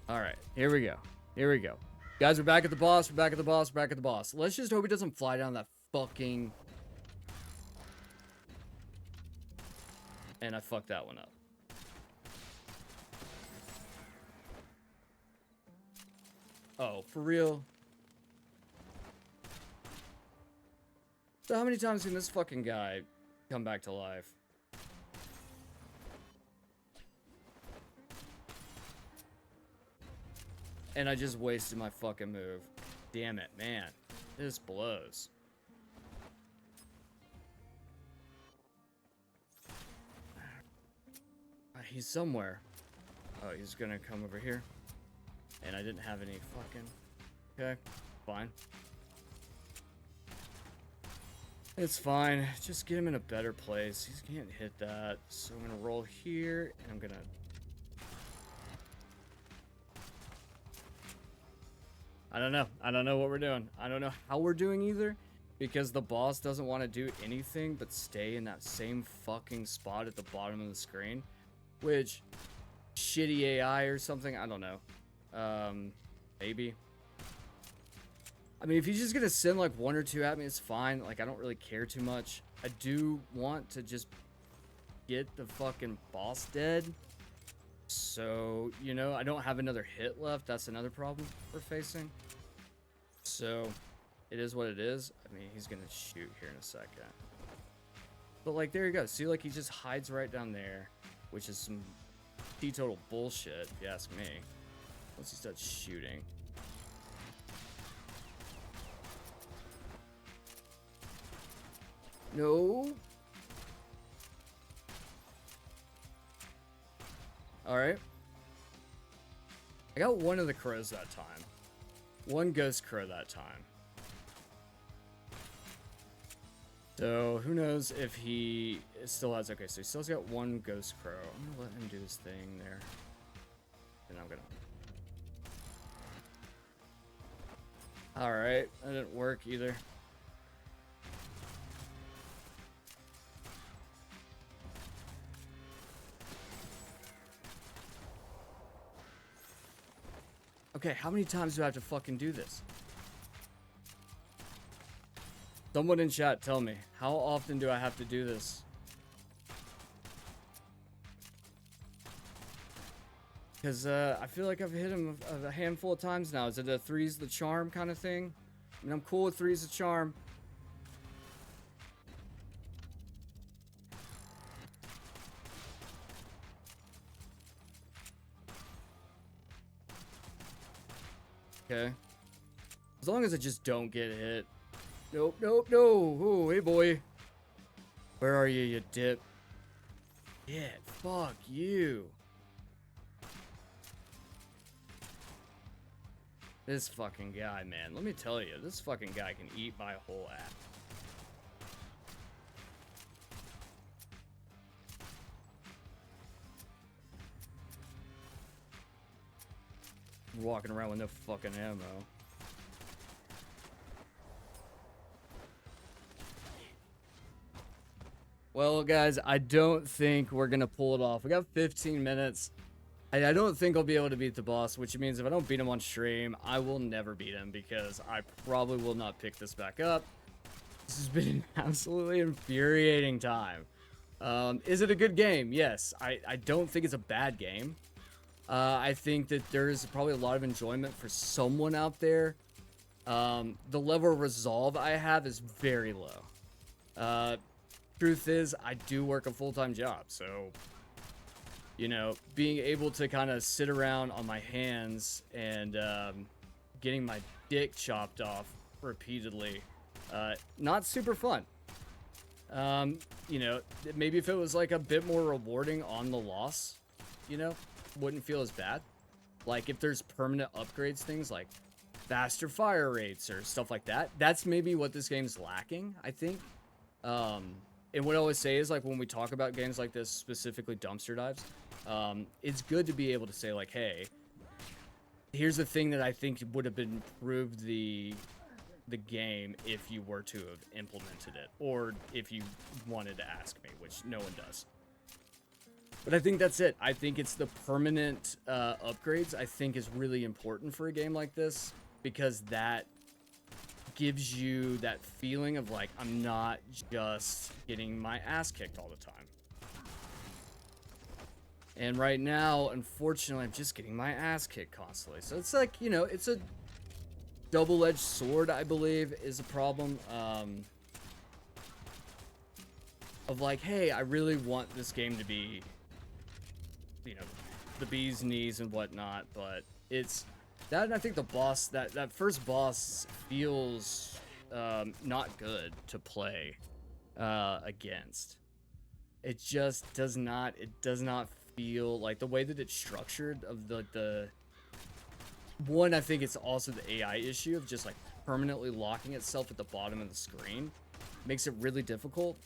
Alright, here we go. Here we go. Guys, we're back at the boss. We're back at the boss. We're back at the boss. Let's just hope he doesn't fly down that fucking... And I fucked that one up. Oh, for real? So how many times can this fucking guy come back to life? And I just wasted my fucking move. Damn it, man. This blows. He's somewhere. Oh, he's gonna come over here. And I didn't have any fucking... Okay, fine. It's fine. Just get him in a better place. He can't hit that. So I'm gonna roll here, and I'm gonna... I don't know. I don't know what we're doing. I don't know how we're doing either. because the boss doesn't want to do anything but stay in that same fucking spot at the bottom of the screen, which shitty AI or something, I don't know. Maybe. I mean, if he's just gonna send like 1 or 2 at me, it's fine. Like, I don't really care too much. I do want to just get the fucking boss dead. So, you know, I don't have another hit left. That's another problem we're facing. So, it is what it is. I mean, he's gonna shoot here in a second. But, like, there you go. See, like, he just hides right down there, which is some teetotal bullshit, if you ask me. Once he starts shooting. No. Alright. I got one of the crows that time. One ghost crow that time. So, who knows if he still has... Okay, so he still's got one ghost crow. I'm gonna let him do his thing there. And I'm gonna... Alright, that didn't work either. Okay, how many times do I have to fucking do this? Someone in chat, tell me, how often do I have to do this? Because I feel like I've hit him a handful of times now. Is it a three's the charm kind of thing? I mean, I'm cool with three's the charm. Okay. As long as I just don't get hit. Nope, nope, no. Oh, hey, boy. Where are you, you dip? Yeah, fuck you. This fucking guy, man. Let me tell you, this fucking guy can eat my whole ass. Walking around with no fucking ammo. Well, guys, I don't think we're gonna pull it off. We got 15 minutes. I don't think I'll be able to beat the boss, which means if I don't beat him on stream, I will never beat him because I probably will not pick this back up. This has been an absolutely infuriating time. Is it a good game? Yes. I don't think it's a bad game. I think that there's probably a lot of enjoyment for someone out there. The level of resolve I have is very low. Truth is, I do work a full-time job, so, you know, being able to kind of sit around on my hands and getting my dick chopped off repeatedly, not super fun. You know, maybe if it was like a bit more rewarding on the loss, you know, wouldn't feel as bad. Like if there's permanent upgrades, things like faster fire rates or stuff like that, that's maybe what this game's lacking, I think. And what I always say is, like, when we talk about games like this, specifically dumpster dives, it's good to be able to say, like, hey, here's the thing that I think would have improved the game if you were to have implemented it, or if you wanted to ask me, which no one does. But I think that's it. I think it's the permanent upgrades I think is really important for a game like this, because that gives you that feeling of like, I'm not just getting my ass kicked all the time. And right now, unfortunately, I'm just getting my ass kicked constantly. So it's like, you know, it's a double-edged sword, I believe, is a problem. Of like, hey, I really want this game to be, you know, the bee's knees and whatnot, but it's that, and I think the boss, that first boss feels not good to play against. It just does not, it does not feel like the way that it's structured of the one. I think it's also the AI issue of just like permanently locking itself at the bottom of the screen makes it really difficult.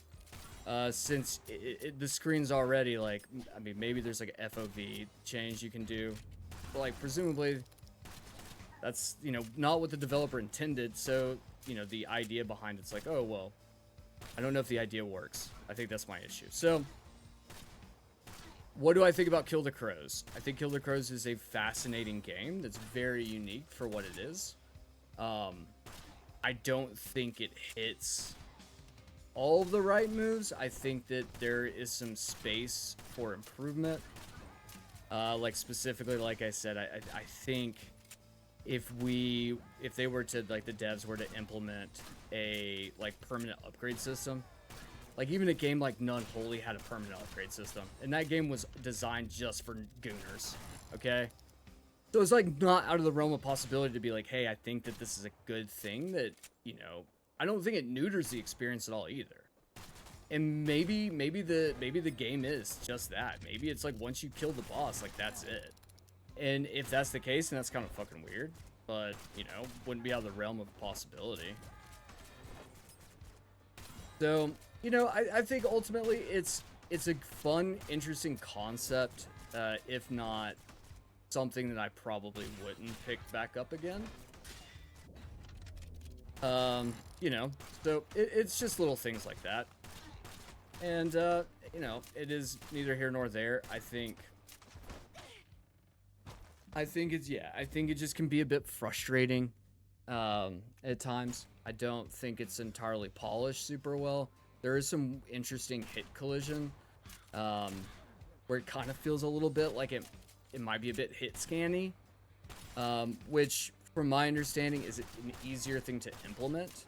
Since the screen's already like, I mean, maybe there's like a FOV change you can do, but like presumably That's, you know, not what the developer intended. So, you know, the idea behind it's like, oh, well, I don't know if the idea works. I think that's my issue. So, what do I think about Kill the Crows? I think Kill the Crows is a fascinating game that's very unique for what it is. I don't think it hits all of the right moves. I think that there is some space for improvement. Like specifically, like I said, I think if they were to, like, the devs were to implement a, like, permanent upgrade system, like, even a game like Unholy had a permanent upgrade system, and that game was designed just for gooners, okay? So it's, like, not out of the realm of possibility to be like, hey, I think that this is a good thing that, you know, I don't think it neuters the experience at all either. And maybe the game is just that. Maybe it's like once you kill the boss, like, that's it. And if that's the case, then that's kind of fucking weird. But, you know, wouldn't be out of the realm of possibility. So, you know, I think ultimately it's a fun, interesting concept, if not something that I probably wouldn't pick back up again. You know, so it's just little things like that. And, you know, it is neither here nor there. I think it's, yeah, I think it just can be a bit frustrating, at times. I don't think it's entirely polished super well. There is some interesting hit collision, where it kind of feels a little bit like it might be a bit hit scanny, which, from my understanding, is an easier thing to implement.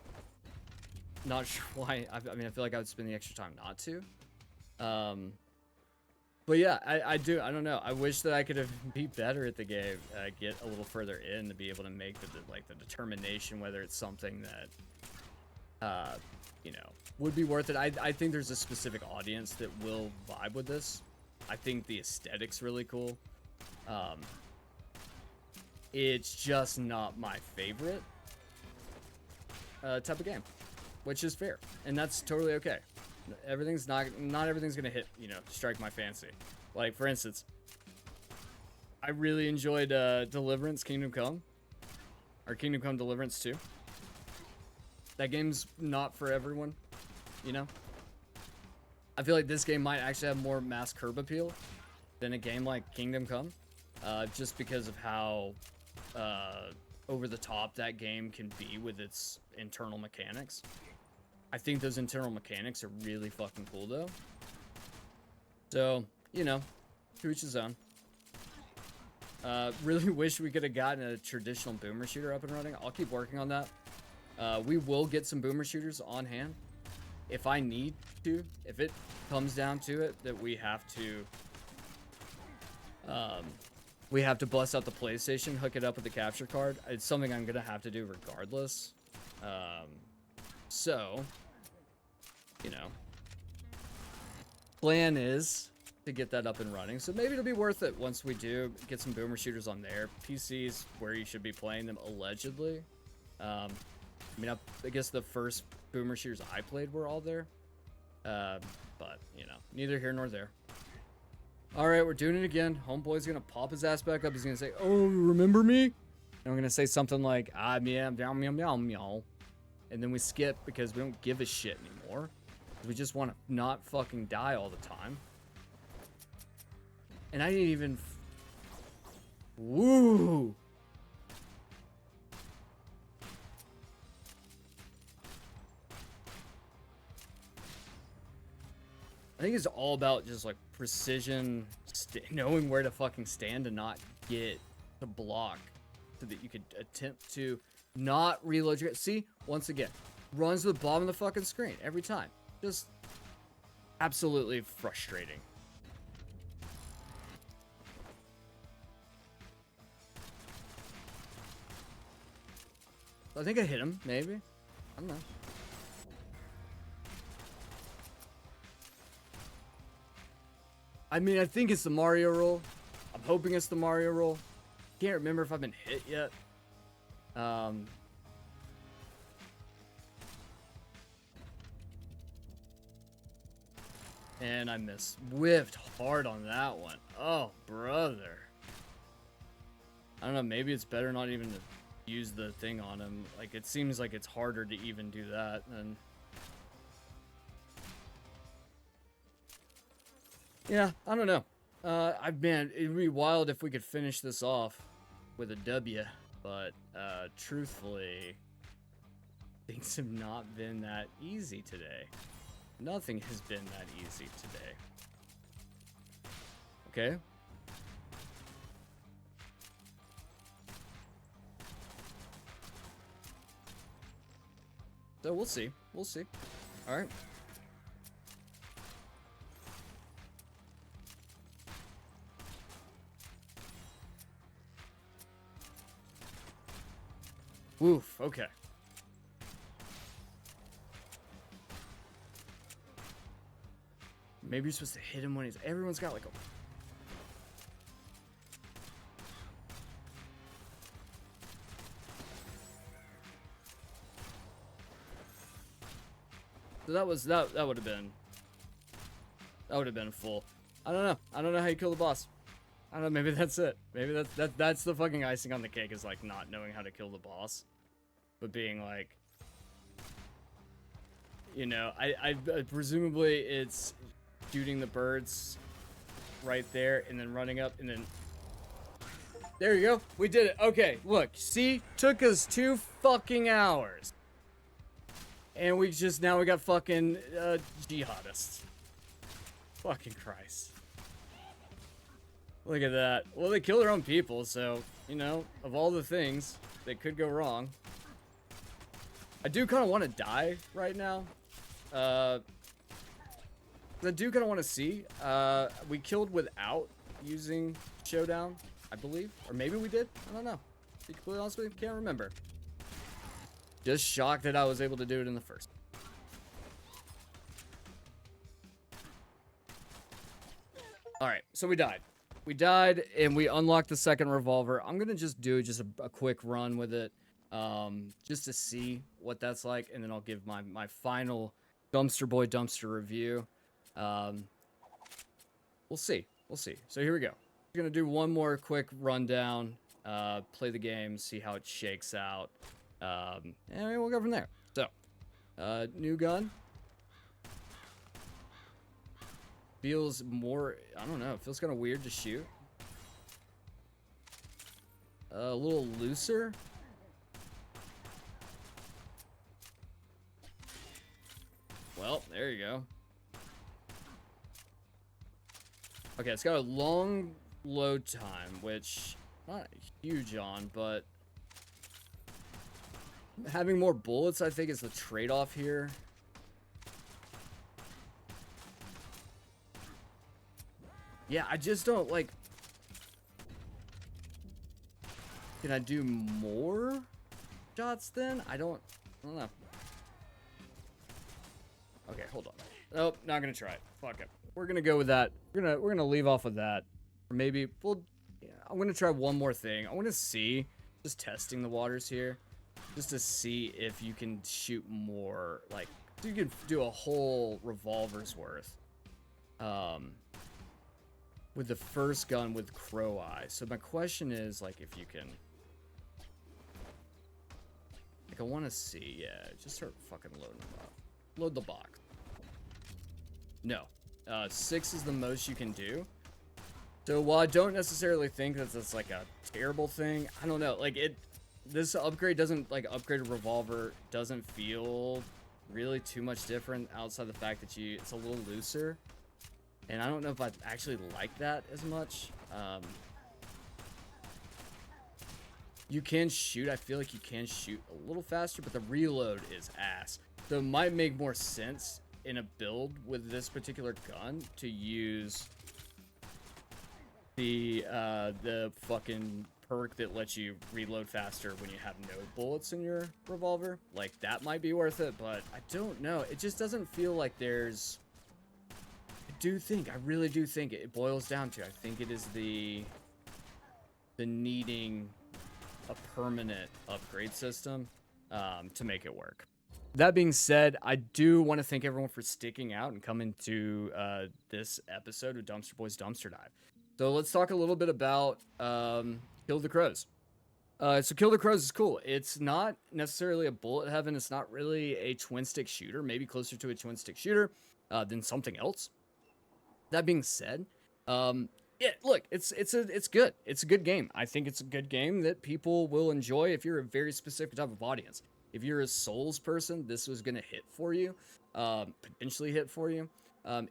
Not sure why. I mean, I feel like I would spend the extra time not to. But yeah, I don't know. I wish that I could have be better at the game, get a little further in to be able to make the determination whether it's something that, you know, would be worth it. I think there's a specific audience that will vibe with this. I think the aesthetic's really cool. It's just not my favorite type of game, which is fair, and that's totally okay. Everything's not everything's gonna hit, you know, strike my fancy. Like, for instance, I really enjoyed Deliverance Kingdom Come, or Kingdom Come Deliverance 2. That game's not for everyone, you know. I feel like this game might actually have more mass curb appeal than a game like Kingdom Come, just because of how over the top that game can be with its internal mechanics. I think those internal mechanics are really fucking cool, though. So, you know, to each his own. Really wish we could have gotten a traditional boomer shooter up and running. I'll keep working on that. We will get some boomer shooters on hand if I need to. If it comes down to it that we have to bust out the PlayStation, hook it up with the capture card. It's something I'm gonna have to do regardless. So, you know, plan is to get that up and running. So maybe it'll be worth it once we do get some boomer shooters on there. PC's where you should be playing them, allegedly. I mean, I guess the first boomer shooters I played were all there. But, you know, neither here nor there. All right, we're doing it again. Homeboy's gonna pop his ass back up. He's gonna say, "Oh, remember me?" And I'm gonna say something like, "Ah, meow, meow, meow, meow, meow." And then we skip because we don't give a shit anymore. We just want to not fucking die all the time. And I didn't even... Woo! I think it's all about just, like, precision, knowing where to fucking stand and not get the block so that you could attempt to not reload your... See? Once again, runs to the bottom of the fucking screen every time. Just absolutely frustrating. I think I hit him, maybe. I don't know. I mean, I think it's the Mario roll. I'm hoping it's the Mario roll. Can't remember if I've been hit yet. And I missed. Whiffed hard on that one. Oh, brother. I don't know, maybe it's better not even to use the thing on him. Like, it seems like it's harder to even do that. And yeah, I don't know. Man, it'd be wild if we could finish this off with a W. But truthfully, things have not been that easy today. Nothing has been that easy today. Okay. So we'll see. We'll see. All right. Woof. Okay. Maybe you're supposed to hit him when he's... Everyone's got like a... So that was... That would have been... That would have been full. I don't know. I don't know how you kill the boss. I don't know. Maybe that's it. Maybe that's the fucking icing on the cake, is like not knowing how to kill the boss. But being like... You know, I presumably it's shooting the birds right there and then running up and then... There you go. We did it. Okay, look. See? Took us 2 fucking hours. And we just... Now we got fucking jihadists. Fucking Christ. Look at that. Well, they kill their own people, so, you know, of all the things that could go wrong. I do kind of want to die right now. I do kind of want to see. We killed without using Showdown, I believe. Or maybe we did. I don't know. To be completely honest with you, can't remember. Just shocked that I was able to do it in the first. Alright, so we died. We died, and we unlocked the second revolver. I'm going to just do just a quick run with it. Just to see what that's like, and then I'll give my final Dumpster Boy dumpster review. We'll see. We'll see. So here we go. We're going to do one more quick rundown, play the game, see how it shakes out, and we'll go from there. So, new gun. Feels more, I don't know, it feels kind of weird to shoot. A little looser. Well, there you go. Okay, it's got a long load time, which not huge on, but having more bullets, I think, is the trade-off here. Yeah, I just don't, like... Can I do more shots then? I don't know. Okay, hold on. Nope, not gonna try it. Fuck it. We're gonna go with that. We're gonna leave off with that. Or maybe we'll... Yeah, I'm gonna try one more thing. I want to see, just testing the waters here, just to see if you can shoot more. Like, you can do a whole revolver's worth. With the first gun with Crow Eye. So my question is, like, if you can... Like, I want to see, yeah, just start fucking loading them up. Load the box. No. 6 is the most you can do. So while I don't necessarily think that that's, like, a terrible thing, I don't know, like, this upgrade doesn't, like, upgrade a revolver doesn't feel really too much different outside the fact that it's a little looser. And I don't know if I actually like that as much. You can shoot. I feel like you can shoot a little faster, but the reload is ass. So it might make more sense in a build with this particular gun to use the fucking perk that lets you reload faster when you have no bullets in your revolver. Like, that might be worth it, but I don't know. It just doesn't feel like there's... I really do think it boils down to, I think it is the needing a permanent upgrade system to make it work. That being said, I do want to thank everyone for sticking out and coming to this episode of Dumpster Boys Dumpster Dive. So let's talk a little bit about Kill the Crows. So Kill the Crows is cool. It's not necessarily a bullet heaven. It's not really a twin stick shooter. Maybe closer to a twin stick shooter than something else. That being said, yeah, look, it's good. It's a good game. I think it's a good game that people will enjoy if you're a very specific type of audience. If you're a Souls person, this was gonna hit for you, potentially hit for you.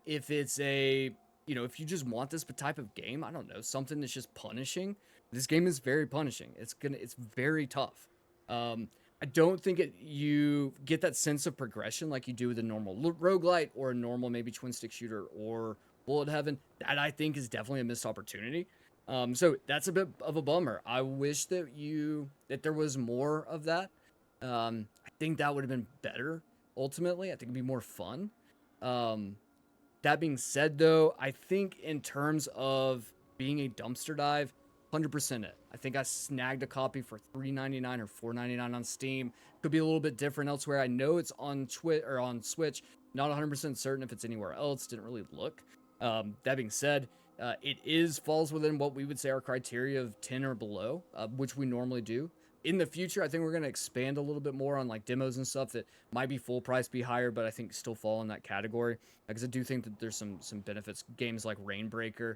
If it's a, if you just want this type of game, I don't know, something that's just punishing. This game is very punishing. It's very tough. I don't think you get that sense of progression like you do with a normal roguelite or a normal maybe twin stick shooter or bullet heaven. That I think is definitely a missed opportunity. So that's a bit of a bummer. I wish that there was more of that. I think that would have been better ultimately. I think it'd be more fun. Um, that being said, though, I think in terms of being a dumpster dive, 100% it. I think I snagged a copy for $3.99 or $4.99 on Steam. Could be a little bit different elsewhere. I know it's on or on Switch. Not 100% certain if it's anywhere else. Didn't really look. That being said, it falls within what we would say our criteria of 10 or below, which we normally do. In the future, I think we're going to expand a little bit more on like demos and stuff that might be full price, be higher, but I think still fall in that category. Because I do think that there's some benefits. Games like Rainbreaker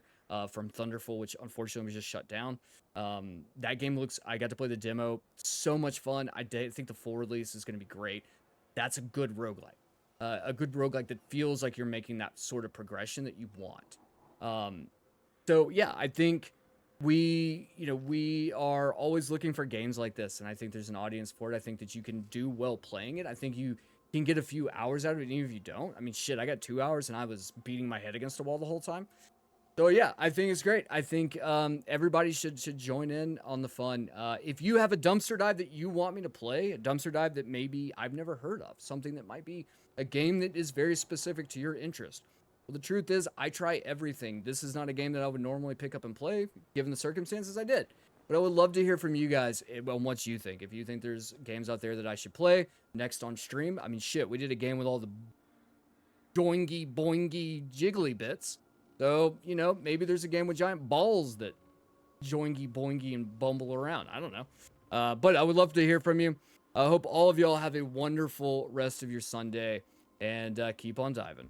from Thunderful, which unfortunately was just shut down. That game I got to play the demo. So much fun. I think the full release is going to be great. That's a good roguelike. A good roguelike that feels like you're making that sort of progression that you want. So yeah, I think we are always looking for games like this, and I think there's an audience for it. I think that you can do well playing it. I think you can get a few hours out of it, even if you don't. I mean, shit, I got 2 hours and I was beating my head against the wall the whole time. So yeah, I think it's great. I think everybody should join in on the fun. If you have a dumpster dive that you want me to play, a dumpster dive that maybe I've never heard of, something that might be a game that is very specific to your interest. Well, the truth is, I try everything. This is not a game that I would normally pick up and play, given the circumstances I did. But I would love to hear from you guys on what you think. If you think there's games out there that I should play next on stream, I mean, shit, we did a game with all the doingy boingy jiggly bits. So, maybe there's a game with giant balls that joingy boingy and bumble around. I don't know. But I would love to hear from you. I hope all of y'all have a wonderful rest of your Sunday and keep on diving.